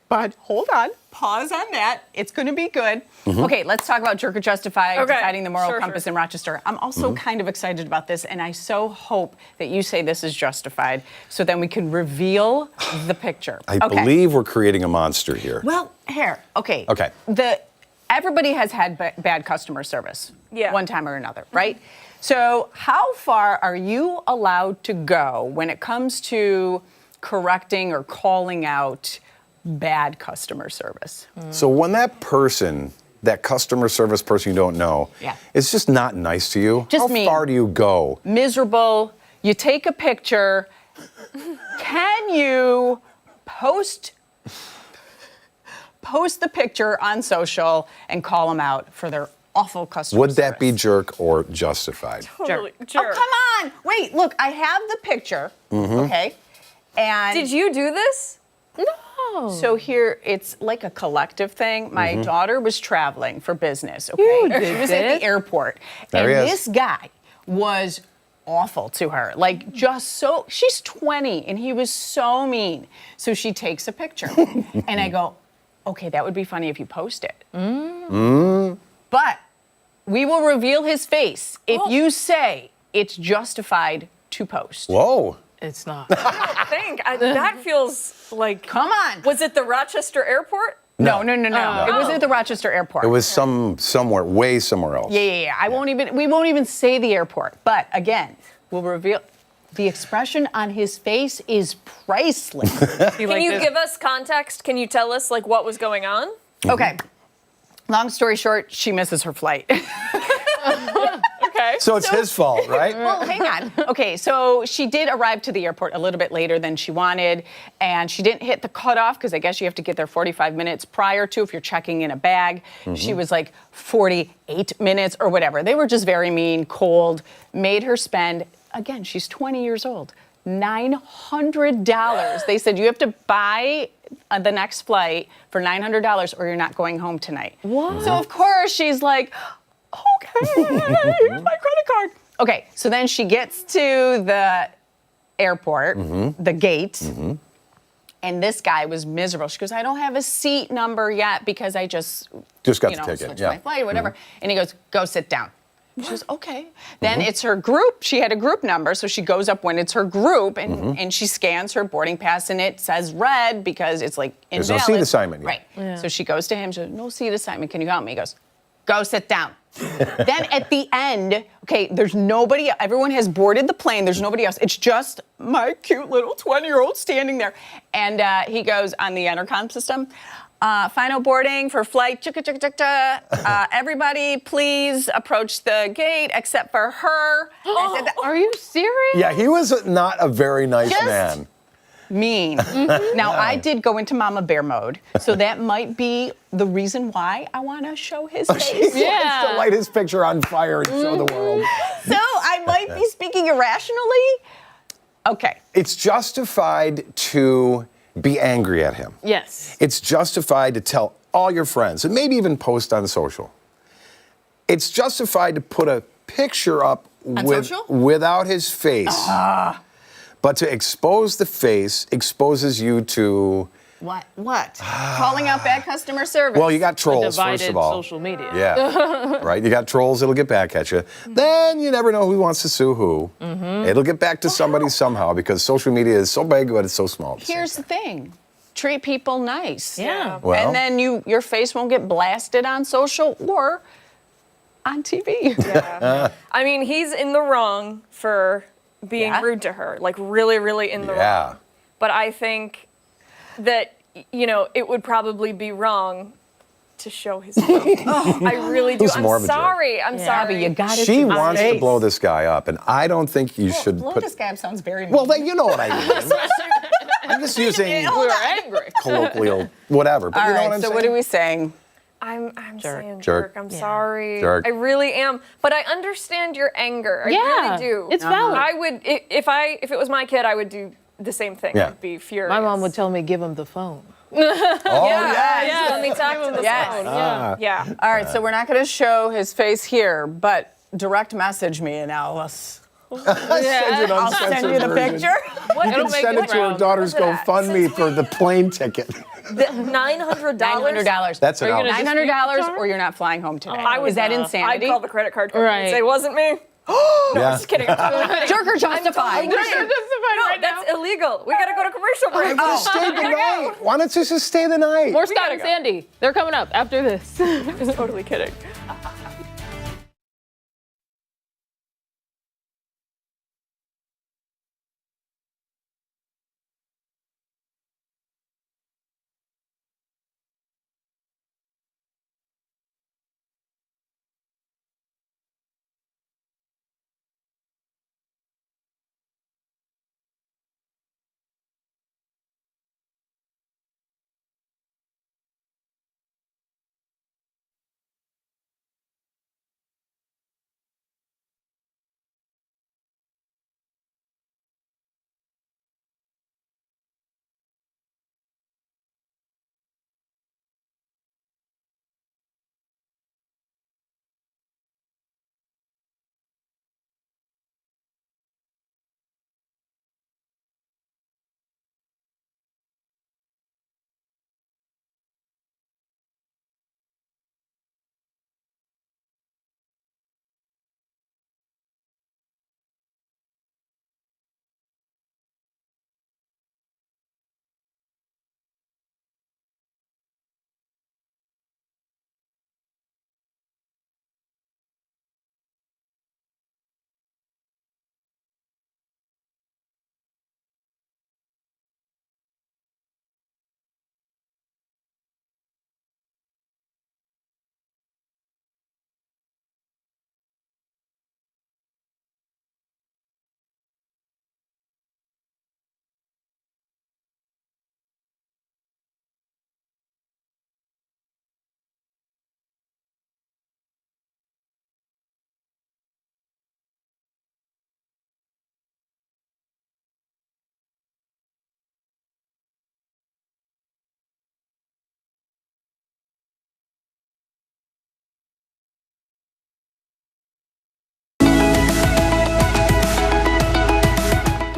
But hold on, pause on that. It's going to be good. Okay, let's talk about Jerk or Justify, deciding the moral compass in Rochester. I'm also kind of excited about this, and I so hope that you say this is justified, so then we can reveal the picture. I believe we're creating a monster here. Well, here, okay. Okay. Everybody has had bad customer service, one time or another, right? So how far are you allowed to go when it comes to correcting or calling out bad customer service? So when that customer service person you don't know, is just not nice to you, Just how mean. far do you go? Miserable, you take a picture. Can you post the picture on social and call them out for their awful customer Would service? that be jerk or justified? Jerk. Oh, come on. Wait, look, I have the picture, okay? And Did you do this? No. So here, it's like a collective thing. My daughter was traveling for business, okay? You She was at the airport. There he and is. this guy was awful to her. Like, just so, she's 20, and he was so mean. So she takes a picture. And I go, okay, that would be funny if you post it. But we will reveal his face if you say it's justified to post. Whoa. It's not. I don't think. That feels like. Come on. Was it the Rochester airport? No. It was at the Rochester airport. It was somewhere, way somewhere else. Yeah. We won't even say the airport. But again, we'll reveal the expression on his face is priceless. Can you give us context? Can you tell us like what was going on? Okay. Long story short, she misses her flight. Okay. So it's his fault, right? Well, hang on. Okay, so she did arrive to the airport a little bit later than she wanted, and she didn't hit the cutoff because I guess you have to get there 45 minutes prior to if you're checking in a bag. She was like 48 minutes or whatever. They were just very mean, cold, made her spend, again, she's 20 years old, $900. They said you have to buy the next flight for $900 or you're not going home tonight. What? So of course she's like, okay, here's my credit card. Okay, so then she gets to the airport, the gate, and this guy was miserable. She goes, I don't have a seat number yet because I just got the ticket, switched my flight or whatever. And he goes, go sit down. She goes, okay. Then it's her group. She had a group number, so she goes up when it's her group, and she scans her boarding pass, and it says red because it's like invalid. There's no seat assignment yet. Right. Yeah. So she goes to him. She goes, no seat assignment. Can you help me? He goes, go sit down. Then at the end, okay, there's nobody. Everyone has boarded the plane. There's nobody else. It's just my cute little 20-year-old standing there. And he goes on the intercom system. Final boarding for flight. Everybody, please approach the gate except for her. Are you serious? Yeah, he was not a very nice Just man. Mean. Now, I did go into Mama Bear mode, so that might be the reason why I want to show his face. He wants to light his picture on fire and show the world. So I might be speaking irrationally. Okay. It's justified to be angry at him. Yes. It's justified to tell all your friends and maybe even post on social. It's justified to put a picture up without his face. But to expose the face exposes you to... What? Calling out bad customer service. Well, you got trolls, first of all. Social media. Yeah, right? You got trolls, it'll get back at you. Then you never know who wants to sue who. It'll get back to somebody somehow because social media is so big, but it's so small. Here's the thing. Treat people nice. Yeah. Well, and then your face won't get blasted on social or on TV. Yeah. I mean, he's in the wrong for being rude to her. Like, really, really in the wrong. But I think that, it would probably be wrong to show his face. I really do. Who's more of I'm a jerk? sorry. I'm sorry. But you got it. she wants to blow this guy up, and I don't think you should Blow put... this guy up sounds very mean. Well, then you know what I mean. I'm just using Hold on. angry. colloquial whatever, but All you know right, what I'm so saying? what are we saying? I'm Jerk. saying Jerk. jerk. I'm sorry. Jerk. I really am. But I understand your anger. I Yeah, really do. it's valid. I would, if it was my kid, I would do the same thing. Yeah. I'd be furious. My mom would tell me, give him the phone. yeah. Let me talk to the phone. Ah. Yeah. All right, so we're not going to show his face here, but direct message me and I'll Send an I'll uncensored send you the version. picture. You can send it to her daughter's GoFundMe for the plane ticket. $900? $900. That's an ouch. $900 or you're not flying home today. Is that insanity? I'd call the credit card company and say, it wasn't me. No, Yeah. just kidding. Jerker justified. No, that's illegal. We gotta go to commercial break. I would have stayed the night. Why don't you just stay the night? More Scott and Sandy. They're coming up after this. I was totally kidding.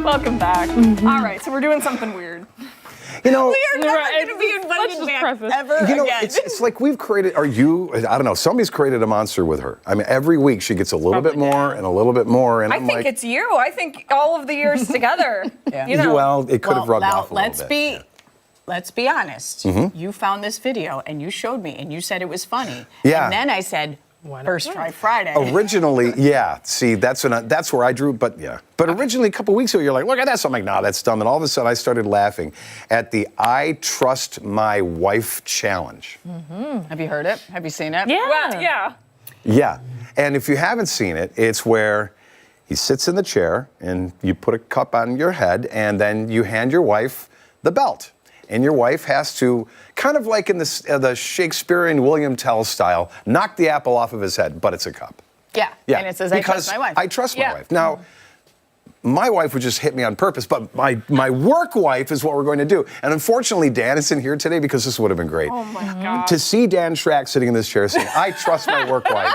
Welcome back. All right, so we're doing something weird. You know, We are never going to be invited back ever again. it's like we've created, I don't know, somebody's created a monster with her. I mean, every week she gets a little bit more and a little bit more. And I I'm think like, it's you. I think all of the years together. You know. well, it could have rubbed now, off a little bit. Let's be honest. Mhm. You found this video and you showed me and you said it was funny. Yeah. And then I said, First Try Friday. Originally, yeah. See, that's where I drew, but yeah. But originally, a couple weeks ago, you're like, look at that. So I'm like, nah, that's dumb. And all of a sudden, I started laughing at the I Trust My Wife challenge. Have you heard it? Have you seen it? Yeah. Well, yeah. Yeah. And if you haven't seen it, it's where he sits in the chair and you put a cup on your head and then you hand your wife the belt. And your wife has to, kind of like in the Shakespearean William Tell style, knock the apple off of his head, but it's a cup. Yeah. Yeah. And it says, I trust my wife. I trust my wife. Now, my wife would just hit me on purpose, but my work wife is what we're going to do. And unfortunately, Dan isn't here today because this would have been great. Oh my God. To see Dan Schrack sitting in this chair saying, I trust my work wife,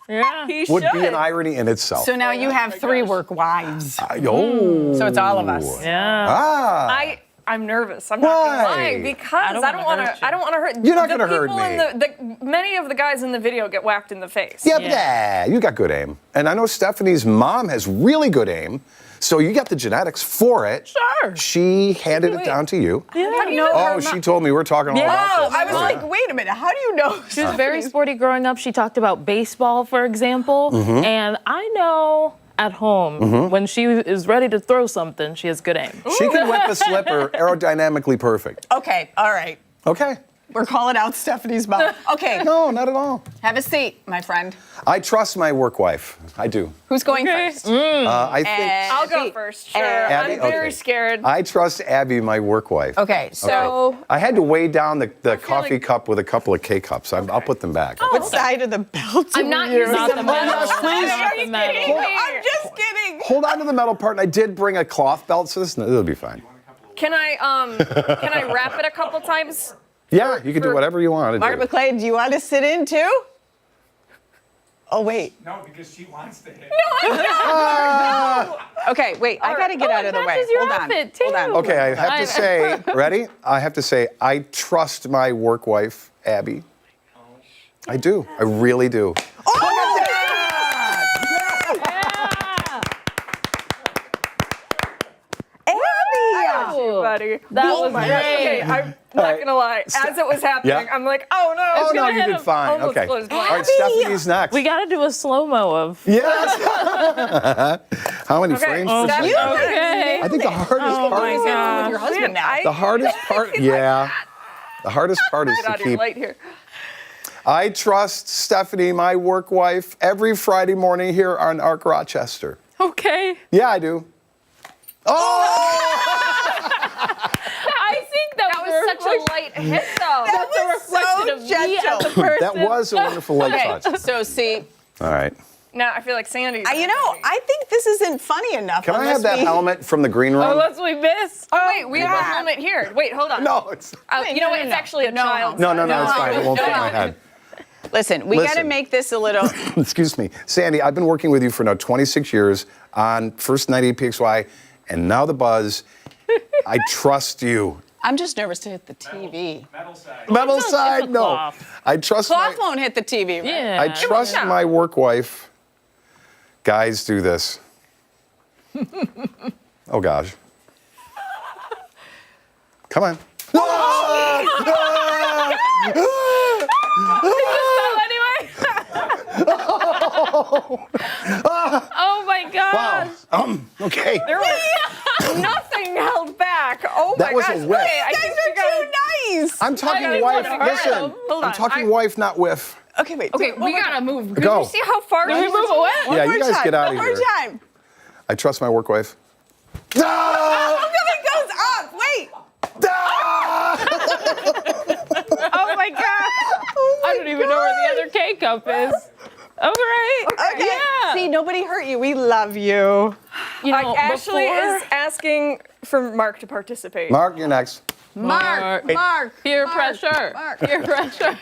Yeah. He would be should. an irony in itself. So now you have 3 work wives. Oh. So it's all of us. Yeah. Ah. I'm nervous. I'm not gonna Why? lie because I don't want to. I don't want to hurt. You're not gonna hurt me. Many of the guys in the video get whacked in the face. Yeah, but you got good aim. And I know Stephanie's mom has really good aim. So you got the genetics for it. Sure. She handed it down to you. Yeah. How do you know Oh, she told me. We're talking all about this. I was like, wait a minute. How do you know? She was very sporty growing up. She talked about baseball, for example. Mhm. And I know at home, when she is ready to throw something, she has good aim. She can whip a slipper aerodynamically perfect. Okay, all right. Okay. We're calling out Stephanie's mom. Okay. No, not at all. Have a seat, my friend. I trust my work wife. I do. Who's going first? I think I'll go first. Sure. Abby, I'm very okay. scared. I trust Abby, my work wife. Okay, so I had to weigh down the coffee cup with a couple of K-cups. I'll put them back. what side of the belt? I'm not using the metal. Are you kidding me? I'm just kidding. Hold on to the metal part, and I did bring a cloth belt, so it'll be fine. Can I wrap it a couple times? Yeah, you can do whatever you want to Mark do. McClay, do you want to sit in too? Oh, wait. No, because she wants to hit. Okay, wait. I got to get out of the way. matches your Hold on. outfit, too. Hold on. Okay, I have to say, ready? I have to say, I trust my work wife, Abby. I do. I really do. Buddy. That was great. Okay, I'm not gonna lie. As it was happening, Yeah. I'm like, oh no. Oh, no, you did fine. Almost Okay. closed All my right, eyes. Stephanie's next. We got to do a slow-mo of. Yes. How many frames per second? Okay. I think the hardest Oh part my is God. With your husband now. the hardest part. Yeah. The hardest part is Get to out of your keep. light here. I trust Stephanie, my work wife, every Friday morning here on Arc Rochester. Okay. Yeah, I do. Oh! I think that was such a light hit, though. That's a reflection of me as a person. That was a wonderful light Okay, touch. so see, All right. Now I feel like Sandy's. I think this isn't funny enough. Can I have unless that helmet from the green room? Unless we miss. Oh wait, we have a helmet here. Wait, hold on. No, it's. You know what? It's actually a child. No, it's fine. It won't fit my head. Listen, we got to Listen. make this a little. Excuse me. Sandy, I've been working with you for now 26 years on first 90 PXY and now the Buzz. I trust you. I'm just nervous to hit the TV. Metal side, no. cloth. I trust Cloth my, won't hit the TV, right? Yeah. I trust my work wife. Guys, do this. Oh gosh. Come on. Oh my God. Wow. Okay. There was nothing held back. Oh That my was a gosh. whiff. Okay, I You think guys we are gotta. too nice. I'm talking didn't wife. wanna hurt Listen, him. Hold I'm on. talking wife, not whiff. Okay, wait. Okay, we gotta move. Did Go. you see how far Did we move away? Yeah, you guys get out of One here. more time. I trust my work wife. No! Homecoming goes up. Wait. Oh my God. I don't even know where the other K cup is. All right. Okay. Yeah. See, nobody hurt you. We love you. You know, Ashley before- is asking for Mark to participate. Mark, you're next. Mark. Peer pressure. Mark. Peer pressure.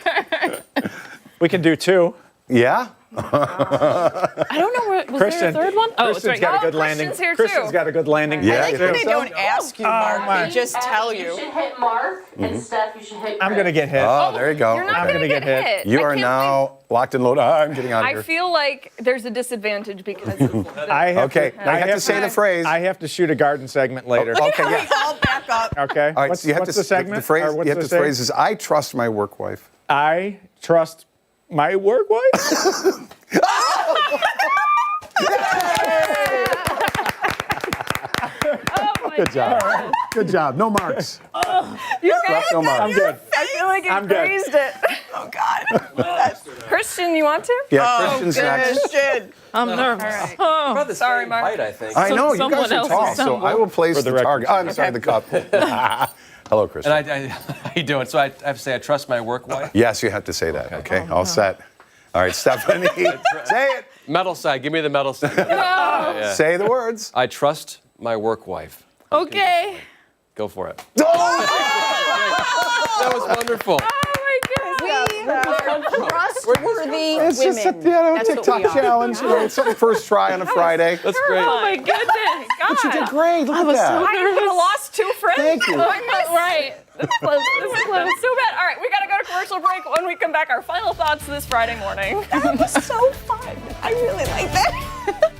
We can do two. Yeah? I don't know where was Kristen, there a third one? Oh, it's Kristen's right got here. a good landing. Kristen's here, Kristen's too. got a good landing. Yeah, I like when you they think don't ask you, Mark. my. They just tell you. should hit Mark and Steph. You should hit. I'm going to get hit. Oh, there you go. You're not I'm gonna gonna get get hit. You I are can't now locked and loaded. I'm getting out of I here. feel like there's a disadvantage because of the, I have Okay, to, now you have to say the phrase. I have to shoot a garden segment later. Okay, We yeah. all back up. Okay. All right, what's so you have what's to the segment? The phrase, Or what's you have the to say? phrase is I trust my work wife. I trust my work wife. Good job. Good job. No marks. you guys, No marks. I'm good. I feel like it I'm good. grazed it. Oh, God. Christian, you want to? Yeah, Christian's next. Christian. I'm nervous. Oh. About the Sorry, same Mark. height, I think. I know, you someone guys are else tall, is so someone. I will place For the the record. target. Oh, I'm sorry, the cup. Hello, Christian. And how you doing? So I have to say I trust my work wife. Yes, you have to say that. Okay, all set. All right, Stephanie, say it. Metal side. Give me the metal side. Yeah. Say the words. I trust my work wife. Okay. Go for it. Oh! That was wonderful. Trustworthy It's women. just a That's what TikTok we are. challenge. You know, it's something first try on a Friday. That's great. Oh my goodness. But you did great. Look at was that. so I could have lost 2 friends. Thank you. Right. This is close. This is close. So bad. All right, we gotta go to commercial break. When we come back, our final thoughts this Friday morning. That was so fun. I really like that.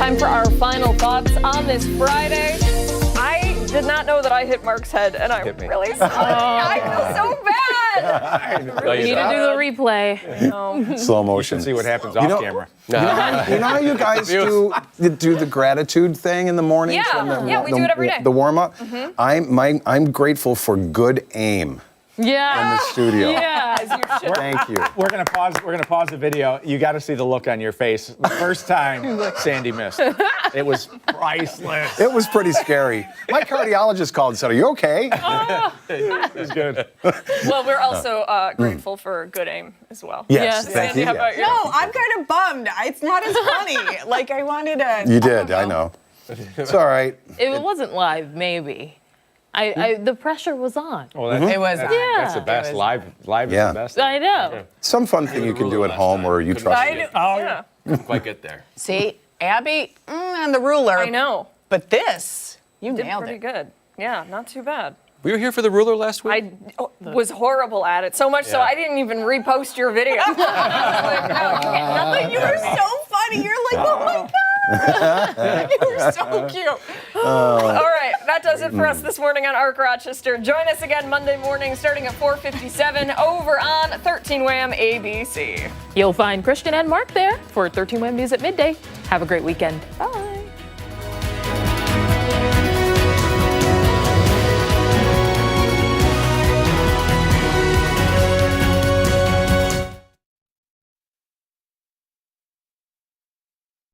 Time for our final thoughts on this Friday. I did not know that I hit Mark's head, and I'm really sorry. I feel so bad. We need to do the replay. Slow motion. See what happens off camera. You know how you guys do the gratitude thing in the morning? Yeah, we do it every day. The warm up. I'm grateful for good aim. Yeah. In the studio. Yeah, as you should. Thank you. We're gonna pause the video. You got to see the look on your face. The first time Sandy missed, it was priceless. It was pretty scary. My cardiologist called and said, "Are you okay?" It was good. Well, we're also grateful for good aim as well. Yes, thank Sandy, you. how about you? No, I'm kind of bummed. It's not as funny. Like I wanted to. You did. I know. It's all right. If it wasn't live, maybe. The pressure was on. Well, It was. That's the best. Live is the best. I know. Some fun thing you can do at home where you trust it. Couldn't quite get there. See, Abby and the ruler. I know. But this, you Did nailed pretty it. good. Yeah, not too bad. Were you here for the ruler last week? I was horrible at it, so much so I didn't even repost your video. I was like, no, nothing. You were so funny. You're like, oh my God. You were so cute. All right, that does it for us this morning on Arc Rochester. Join us again Monday morning starting at 4:57 over on 13 Wham ABC. You'll find Christian and Mark there for 13 Wham News at midday. Have a great weekend. Bye.